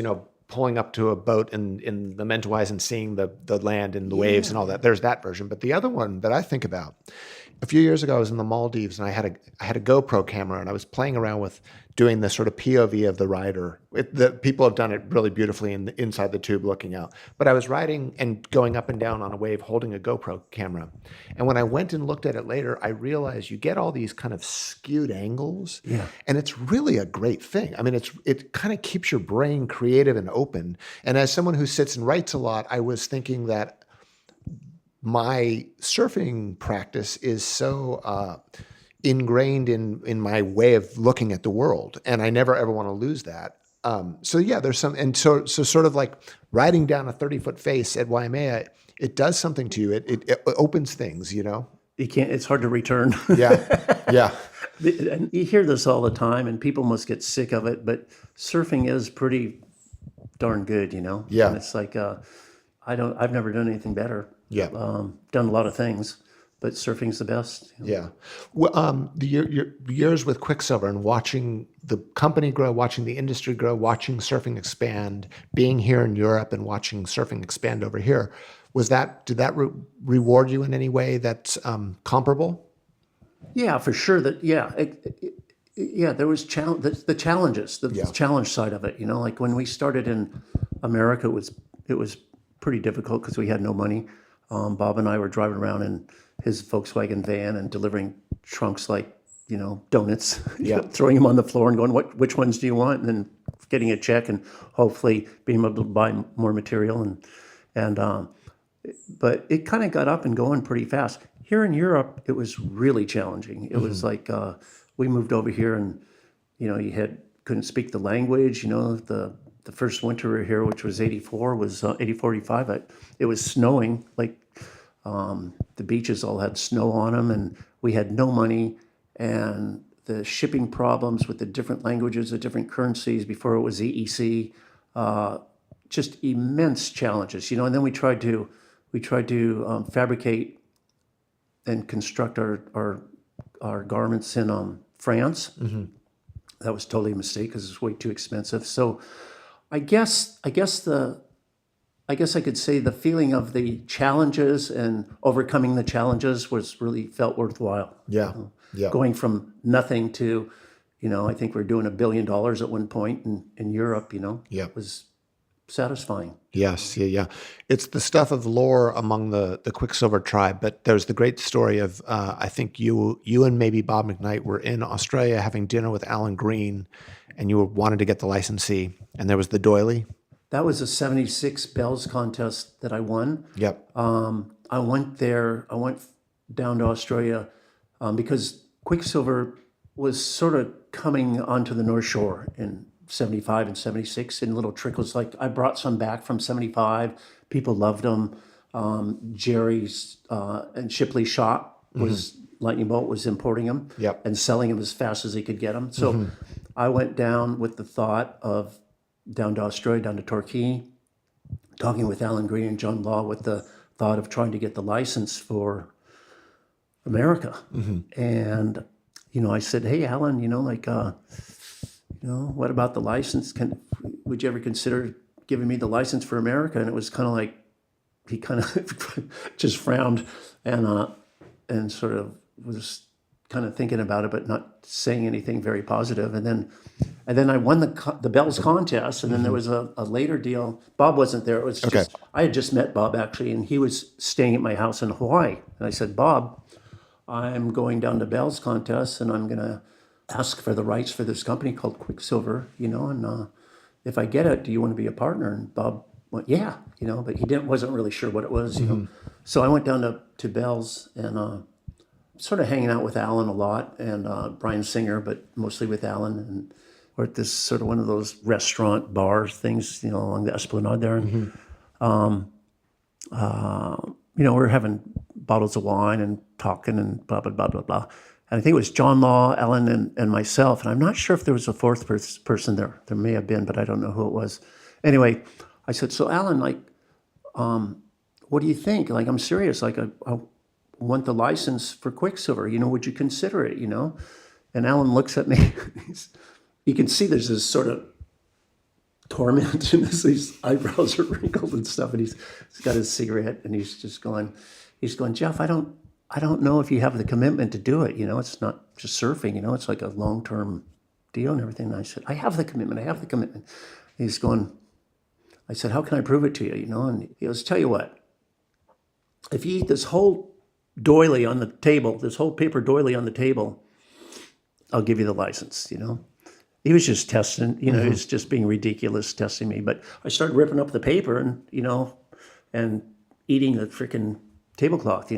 pulling up to a boat in the Mentawais and seeing the land and the waves and all that. There's that version. But the other one that I think about, a few years ago, I was in the Maldives and I had a GoPro camera and I was playing around with doing the sort of POV of the rider. The people have done it really beautifully inside the tube looking out. But I was riding and going up and down on a wave holding a GoPro camera. And when I went and looked at it later, I realized you get all these kind of skewed angles. Yeah. And it's really a great thing. I mean, it kind of keeps your brain creative and open. And as someone who sits and writes a lot, I was thinking that my surfing practice is so ingrained in my way of looking at the world, and I never ever want to lose that. So yeah, there's some, and so sort of like riding down a 30-foot face at Waimea, it does something to you. It opens things, You can't. It's hard to return. Yeah. And you hear this all the time, and people must get sick of it. But surfing is pretty darn good, Yeah. And it's like I've never done anything better. Yeah. Done a lot of things, but surfing's the best. Yeah. Well, your years with Quicksilver and watching the company grow, watching the industry grow, watching surfing expand, being here in Europe and watching surfing expand over here, did that reward you in any way that's comparable? Yeah, for sure. There was the challenges, the challenge side of it. Like when we started in America, it was pretty difficult because we had no money. Bob and I were driving around in his Volkswagen van and delivering trunks like, donuts, throwing them on the floor and going, which ones do you want? And then getting a check and hopefully being able to buy more material. But it kind of got up and going pretty fast. Here in Europe, it was really challenging. It was like we moved over here and, couldn't speak the language. The first winter we were here, which was 84, was 84, 85. It was snowing. Like the beaches all had snow on them, and we had no money. and the shipping problems with the different languages, the different currencies before it was EEC, just immense challenges, And then we tried to fabricate and construct our garments in France. That was totally a mistake because it's way too expensive. So I guess I could say the feeling of the challenges and overcoming the challenges was really felt worthwhile. Yeah. Yeah. Going from nothing to, I think we're doing $1 billion at one point in Europe, Yeah. was satisfying. Yes, yeah. It's the stuff of lore among the Quicksilver tribe, but there's the great story of, I think you and maybe Bob McKnight were in Australia having dinner with Alan Green, and you wanted to get the licensee, and there was the doily. That was a 76 bells contest that I won. Yep. I went down to Australia because Quicksilver was sort of coming onto the North Shore in 75 and 76 in little trickles. Like I brought some back from 75. People loved them. Jerry's and Shipley shop was Lightning Bolt was importing them and selling them as fast as they could get them. So I went down with the thought of down to Australia, down to Torquay, talking with Alan Green and John Law with the thought of trying to get the license for America. And, I said, hey, Alan, what about the license? Would you ever consider giving me the license for America? And it was kind of like, he kind of just frowned and sort of was kind of thinking about it, but not saying anything very positive. And then I won the Bells contest, and then there was a later deal. Bob wasn't there. It was just, I had just met Bob actually, and he was staying at my house in Hawaii. And I said, Bob, I'm going down to Bells contest, and I'm going to ask for the rights for this company called Quicksilver, and if I get it, do you want to be a partner? And Bob went, yeah, but he wasn't really sure what it was, So I went down to Bells and sort of hanging out with Alan a lot and Brian Singer, but mostly with Alan. And we're at this sort of one of those restaurant bar things, along the Esplanade there. And, we're having bottles of wine and talking and blah, blah, blah, blah, blah. And I think it was John Law, Ellen, and myself. And I'm not sure if there was a fourth person there. There may have been, but I don't know who it was. Anyway, I said, so Alan, what do you think? I'm serious. I want the license for Quicksilver. Would you consider it, And Alan looks at me. You can see there's this sort of torment and his eyebrows are wrinkled and stuff. And he's got his cigarette and he's going, Jeff, I don't know if you have the commitment to do it. It's not just surfing, it's like a long-term deal and everything. And I said, I have the commitment. And he's going, I said, how can I prove it to you? And he goes, tell you what, if you eat this whole doily on the table, this whole paper doily on the table, I'll give you the license, He was just testing, he was just being ridiculous, testing me. But I started ripping up the paper and, and eating the freaking tablecloth,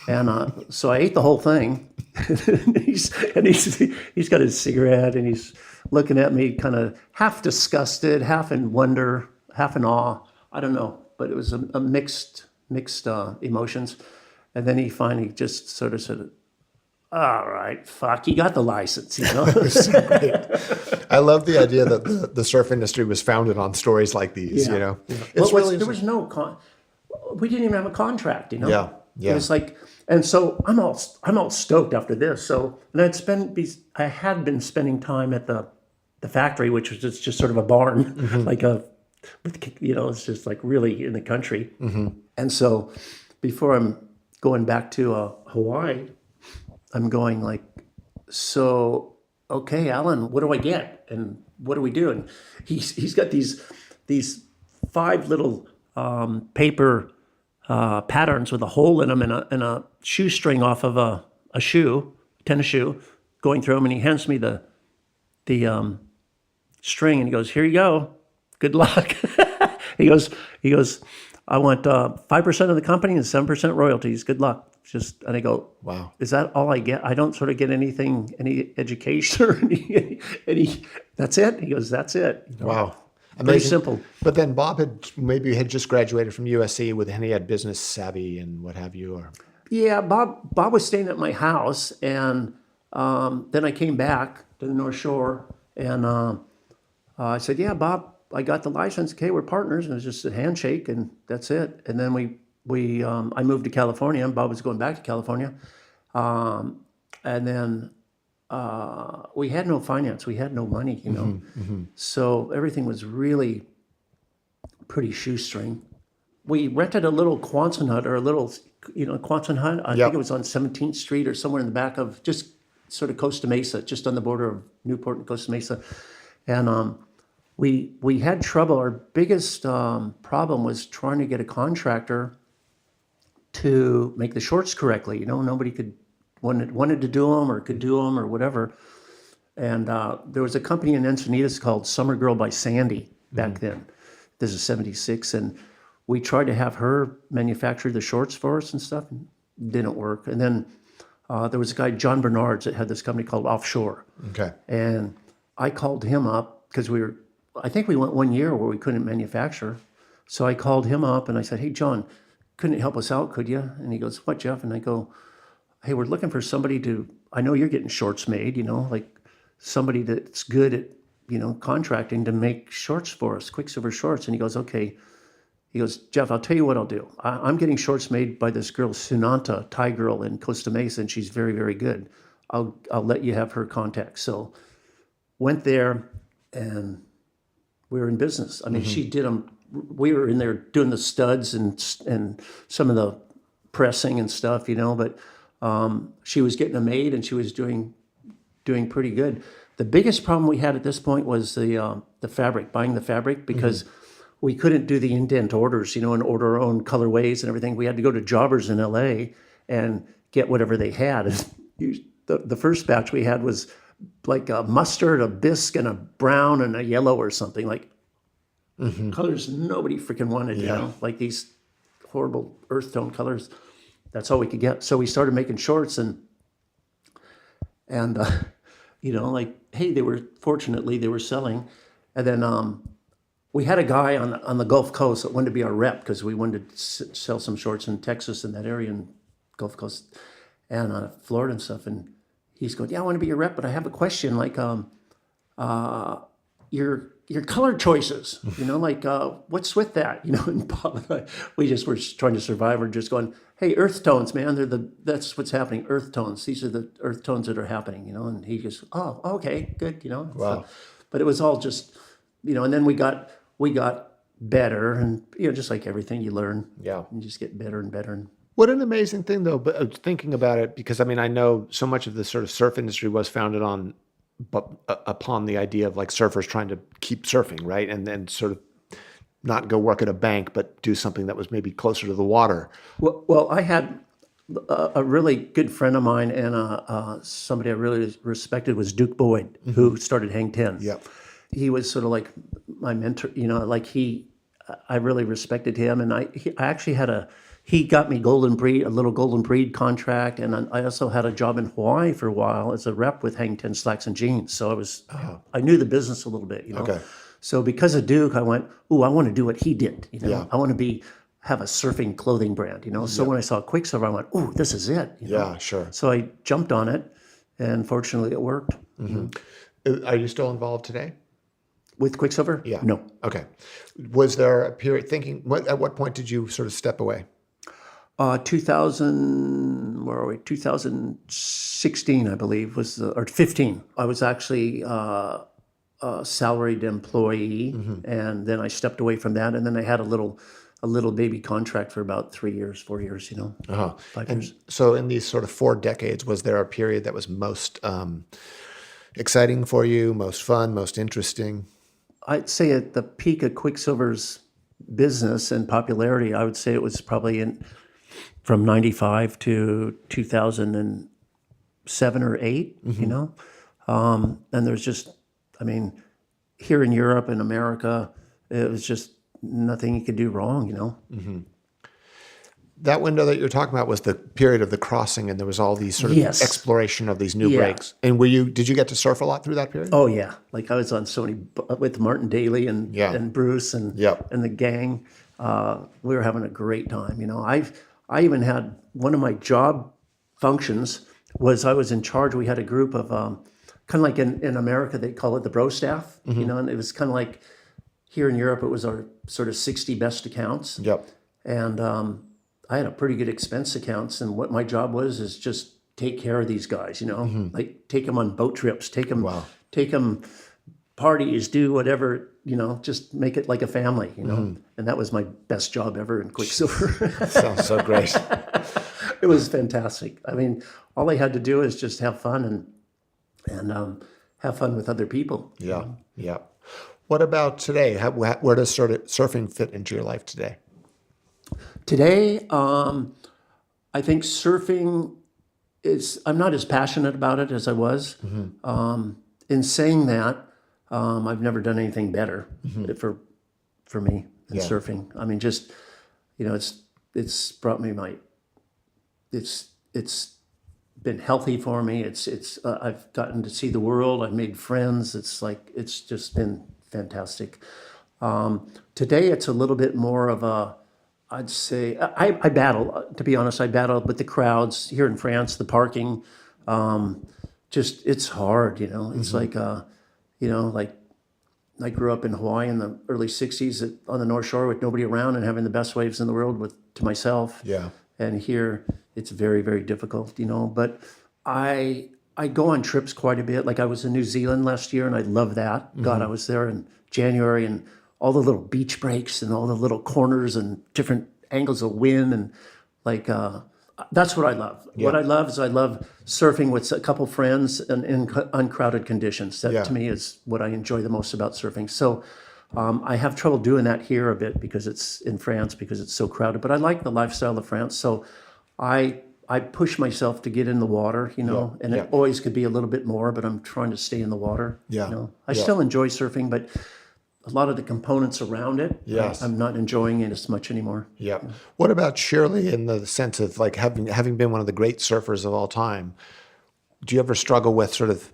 And so I ate the whole thing. he's got his cigarette and he's looking at me kind of half disgusted, half in wonder, half in awe. I don't know, but it was a mixed emotions. And then he finally just sort of said, all right, fuck, you got the license, So great. I love the idea that the surf industry was founded on stories like these, Yeah. It's really there was no we didn't even have a contract, Yeah. It was like, and so I'm all stoked after this. So, and I had been spending time at the factory, which was just sort of a barn, like it's just like really in the country. And so before I'm going back to Hawaii, I'm going like, so, okay, Alan, what do I get? And what do we do? And he's got these 5 little paper patterns with a hole in them and a shoestring off of a tennis shoe, going through them. And he hands me the string and he goes, here you go. Good luck. He goes, I want 5% of the company and 7% royalties. Good luck. And I go, wow. Is that all I get? I don't sort of get any education or any, that's it? He goes, that's it. Wow. Amazing. Very simple. But then Bob had just graduated from USC and he had business savvy and what have you. Or Yeah, Bob was staying at my house and Then I came back to the North Shore, and I said, "Yeah, Bob, I got the license. Okay, we're partners." And it was just a handshake, and that's it. And then I moved to California, and Bob was going back to California, and then we had no finance, we had no money, so everything was really pretty shoestring. We rented a little Quonset hut, or a little, Quonset hut. I think it was on 17th Street or somewhere in the back of just sort of Costa Mesa, just on the border of Newport and Costa Mesa. And we had trouble. Our biggest problem was trying to get a contractor to make the shorts correctly. Nobody wanted to do them or could do them or whatever. And there was a company in Encinitas called Summer Girl by Sandy back then. This is 76, and we tried to have her manufacture the shorts for us and stuff, and it didn't work. And then there was a guy, John Bernards, that had this company called Offshore. Okay. And I called him up because I think we went 1 year where we couldn't manufacture. So I called him up and I said, "Hey, John, couldn't you help us out, could you?" And he goes, "What, Jeff?" And I go, "Hey, we're looking for somebody I know you're getting shorts made, like somebody that's good at, contracting to make shorts for us, Quicksilver shorts." And he goes, "Okay." He goes, "Jeff, I'll tell you what I'll do. I'm getting shorts made by this girl, Sunanta, Thai girl in Costa Mesa, and she's very, very good. I'll let you have her contact." So went there, and we were in business. I mean, she did them. We were in there doing the studs and some of the pressing and stuff, but she was getting them made, and she was doing pretty good. The biggest problem we had at this point was the fabric, buying the fabric, because we couldn't do the indent orders, and order our own colorways and everything. We had to go to jobbers in LA and get whatever they had. And the first batch we had was like a mustard, a bisque, and a brown, and a yellow or something, like colors nobody freaking wanted, like these horrible earth tone colors. That's all we could get. So we started making shorts, and like, hey, fortunately they were selling. And then we had a guy on the Gulf Coast that wanted to be our rep, because we wanted to sell some shorts in Texas and that area, in Gulf Coast and Florida and stuff. And he's going, "Yeah, I want to be your rep, but I have a question, like your color choices, like what's with that?" And Bob and I, we just were trying to survive. We're just going, "Hey, earth tones, man, that's what's happening. Earth tones. These are the earth tones that are happening," And he just, "Oh, okay, good," Wow. So, but it was all just, and then we got better, and just like everything, you learn. Yeah. You just get better and better. What an amazing thing, though. But thinking about it, because I know so much of the sort of surf industry was founded upon the idea of like surfers trying to keep surfing, right? And then sort of not go work at a bank, but do something that was maybe closer to the water. Well, I had a really good friend of mine, and somebody I really respected was Duke Boyd, who started Hang Ten. Yep. He was sort of like my mentor, like I really respected him, and I actually he got me a little Golden Breed contract, and I also had a job in Hawaii for a while as a rep with Hang Ten Slacks and Jeans. So I knew the business a little bit, Okay. So because of Duke, I went, "Ooh, I want to do what he did, Yeah. I want to have a surfing clothing brand, So when I saw Quicksilver, I went, "Ooh, this is it." Yeah, sure. So I jumped on it, and fortunately, it worked. Are you still involved today? With Quicksilver? Yeah. No. Okay. Was there a period at what point did you sort of step away? 2016, I believe, or 15. I was actually a salaried employee, and then I stepped away from that, and then I had a little baby contract for about 4 years, 5 years. And so in these sort of 4 decades, was there a period that was most exciting for you, most fun, most interesting? I'd say at the peak of Quicksilver's business and popularity, I would say it was probably from 95 to 2007 or 8, And there's just, here in Europe and America, it was just nothing you could do wrong, That window that you're talking about was the period of the crossing, and there was all these sort of exploration of these new breaks. And did you get to surf a lot through that period? Oh yeah, like I was on so many with Martin Daly and Bruce and the gang. We were having a great time. I even had one of my job functions was I was in charge. We had a group of kind of like in America they call it the bro staff, and it was kind of like here in Europe it was our sort of 60 best accounts. Yep. And I had a pretty good expense accounts, and what my job was is just take care of these guys, like take them on boat trips, take them parties, do whatever, just make it like a family, and that was my best job ever in Quicksilver. Sounds so great. It was fantastic. I mean, all I had to do is just have fun and have fun with other people. Yeah, yeah. What about today? Where does surfing fit into your life today? Today, I think surfing I'm not as passionate about it as I was. In saying that, I've never done anything better for me than surfing. I mean, just, it's brought me it's been healthy for me. I've gotten to see the world. I've made friends. It's just been fantastic. Today, it's a little bit more of I'd say, I battle, to be honest, I battle with the crowds here in France, the parking. It's hard, It's like, like I grew up in Hawaii in the early 60s on the North Shore with nobody around and having the best waves in the world to myself. Yeah. And here it's very, very difficult, But I go on trips quite a bit. Like I was in New Zealand last year and I love that. God, I was there in January and all the little beach breaks and all the little corners and different angles of wind and that's what I love. Yeah. What I love is I love surfing with a couple friends and in uncrowded conditions. That to me is what I enjoy the most about surfing. So I have trouble doing that here a bit because it's in France because it's so crowded. But I like the lifestyle of France. So I push myself to get in the water, and it always could be a little bit more, but I'm trying to stay in the water. Yeah. I still enjoy surfing, but a lot of the components around it, yes, I'm not enjoying it as much anymore. Yeah. What about Shirley in the sense of like having been one of the great surfers of all time? Do you ever struggle with sort of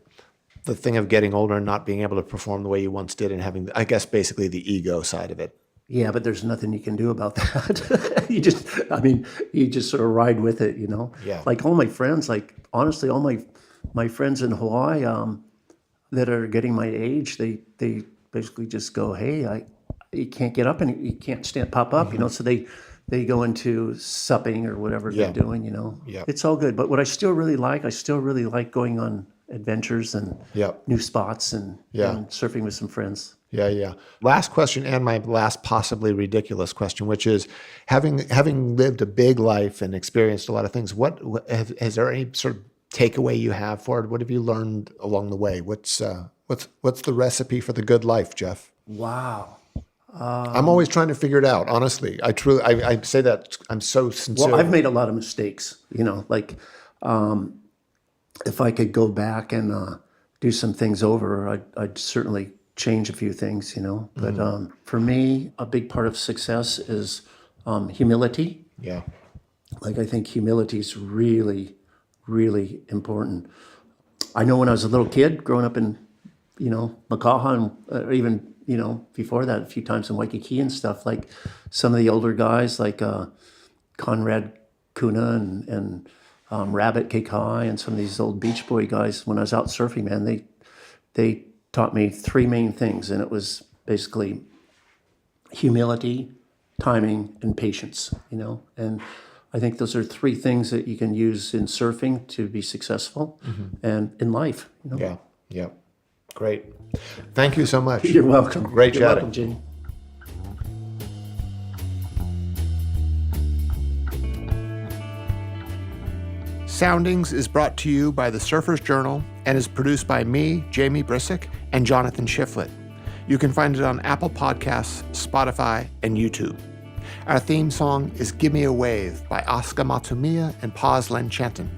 the thing of getting older and not being able to perform the way you once did and having, I guess, basically the ego side of it? Yeah, but there's nothing you can do about that. You just sort of ride with it, Yeah. Like all my friends, honestly, all my friends in Hawaii that are getting my age, they basically just go, hey, you can't get up and you can't pop up, so they go into supping or whatever they're doing, Yeah. It's all good. But what I still really like going on adventures and new spots and surfing with some friends. Yeah, yeah. Last question, and my last possibly ridiculous question, which is, having lived a big life and experienced a lot of things, is there any sort of takeaway you have for it? What have you learned along the way? What's the recipe for the good life, Jeff? Wow. I'm always trying to figure it out, honestly. I say that I'm so sincere. Well, I've made a lot of mistakes, if I could go back and do some things over, I'd certainly change a few things, But for me, a big part of success is humility. Yeah. I think humility is really, really important. I know when I was a little kid growing up in, Makaha and even, before that, a few times in Waikiki and stuff, like some of the older guys like Conrad Kuna and Rabbit Kekai and some of these old Beach Boy guys, when I was out surfing, man, they taught me three main things, and it was basically humility, timing, and patience, And I think those are three things that you can use in surfing to be successful and in life, Yeah, yeah. Great. Thank you so much. You're welcome. Great You're chatting. welcome, Jamie. Soundings is brought to you by the Surfer's Journal and is produced by me, Jamie Brisick, and Jonathan Shifflett. You can find it on Apple Podcasts, Spotify, and YouTube. Our theme song is Give Me a Wave by Oscar Matsumiya and Paz Lenchantin.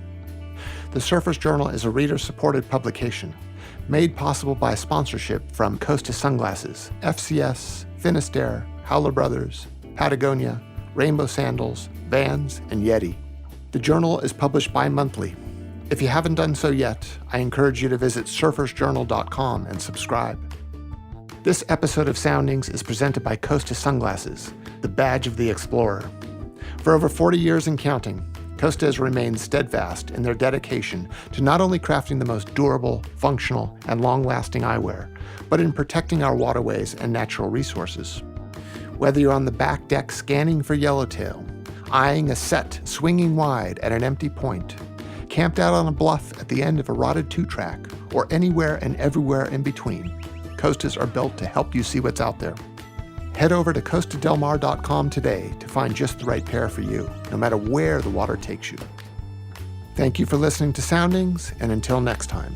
The Surfer's Journal is a reader-supported publication made possible by sponsorship from Costa Sunglasses, FCS, Finisterre, Howler Brothers, Patagonia, Rainbow Sandals, Vans, and Yeti. The journal is published bi-monthly. If you haven't done so yet, I encourage you to visit surfersjournal.com and subscribe. This episode of Soundings is presented by Costa Sunglasses, the badge of the explorer. For over 40 years and counting, Costa has remained steadfast in their dedication to not only crafting the most durable, functional, and long-lasting eyewear, but in protecting our waterways and natural resources. Whether you're on the back deck scanning for yellowtail, eyeing a set swinging wide at an empty point, camped out on a bluff at the end of a rotted two-track, or anywhere and everywhere in between, Costas are built to help you see what's out there. Head over to costadelmar.com today to find just the right pair for you, no matter where the water takes you. Thank you for listening to Soundings, and until next time.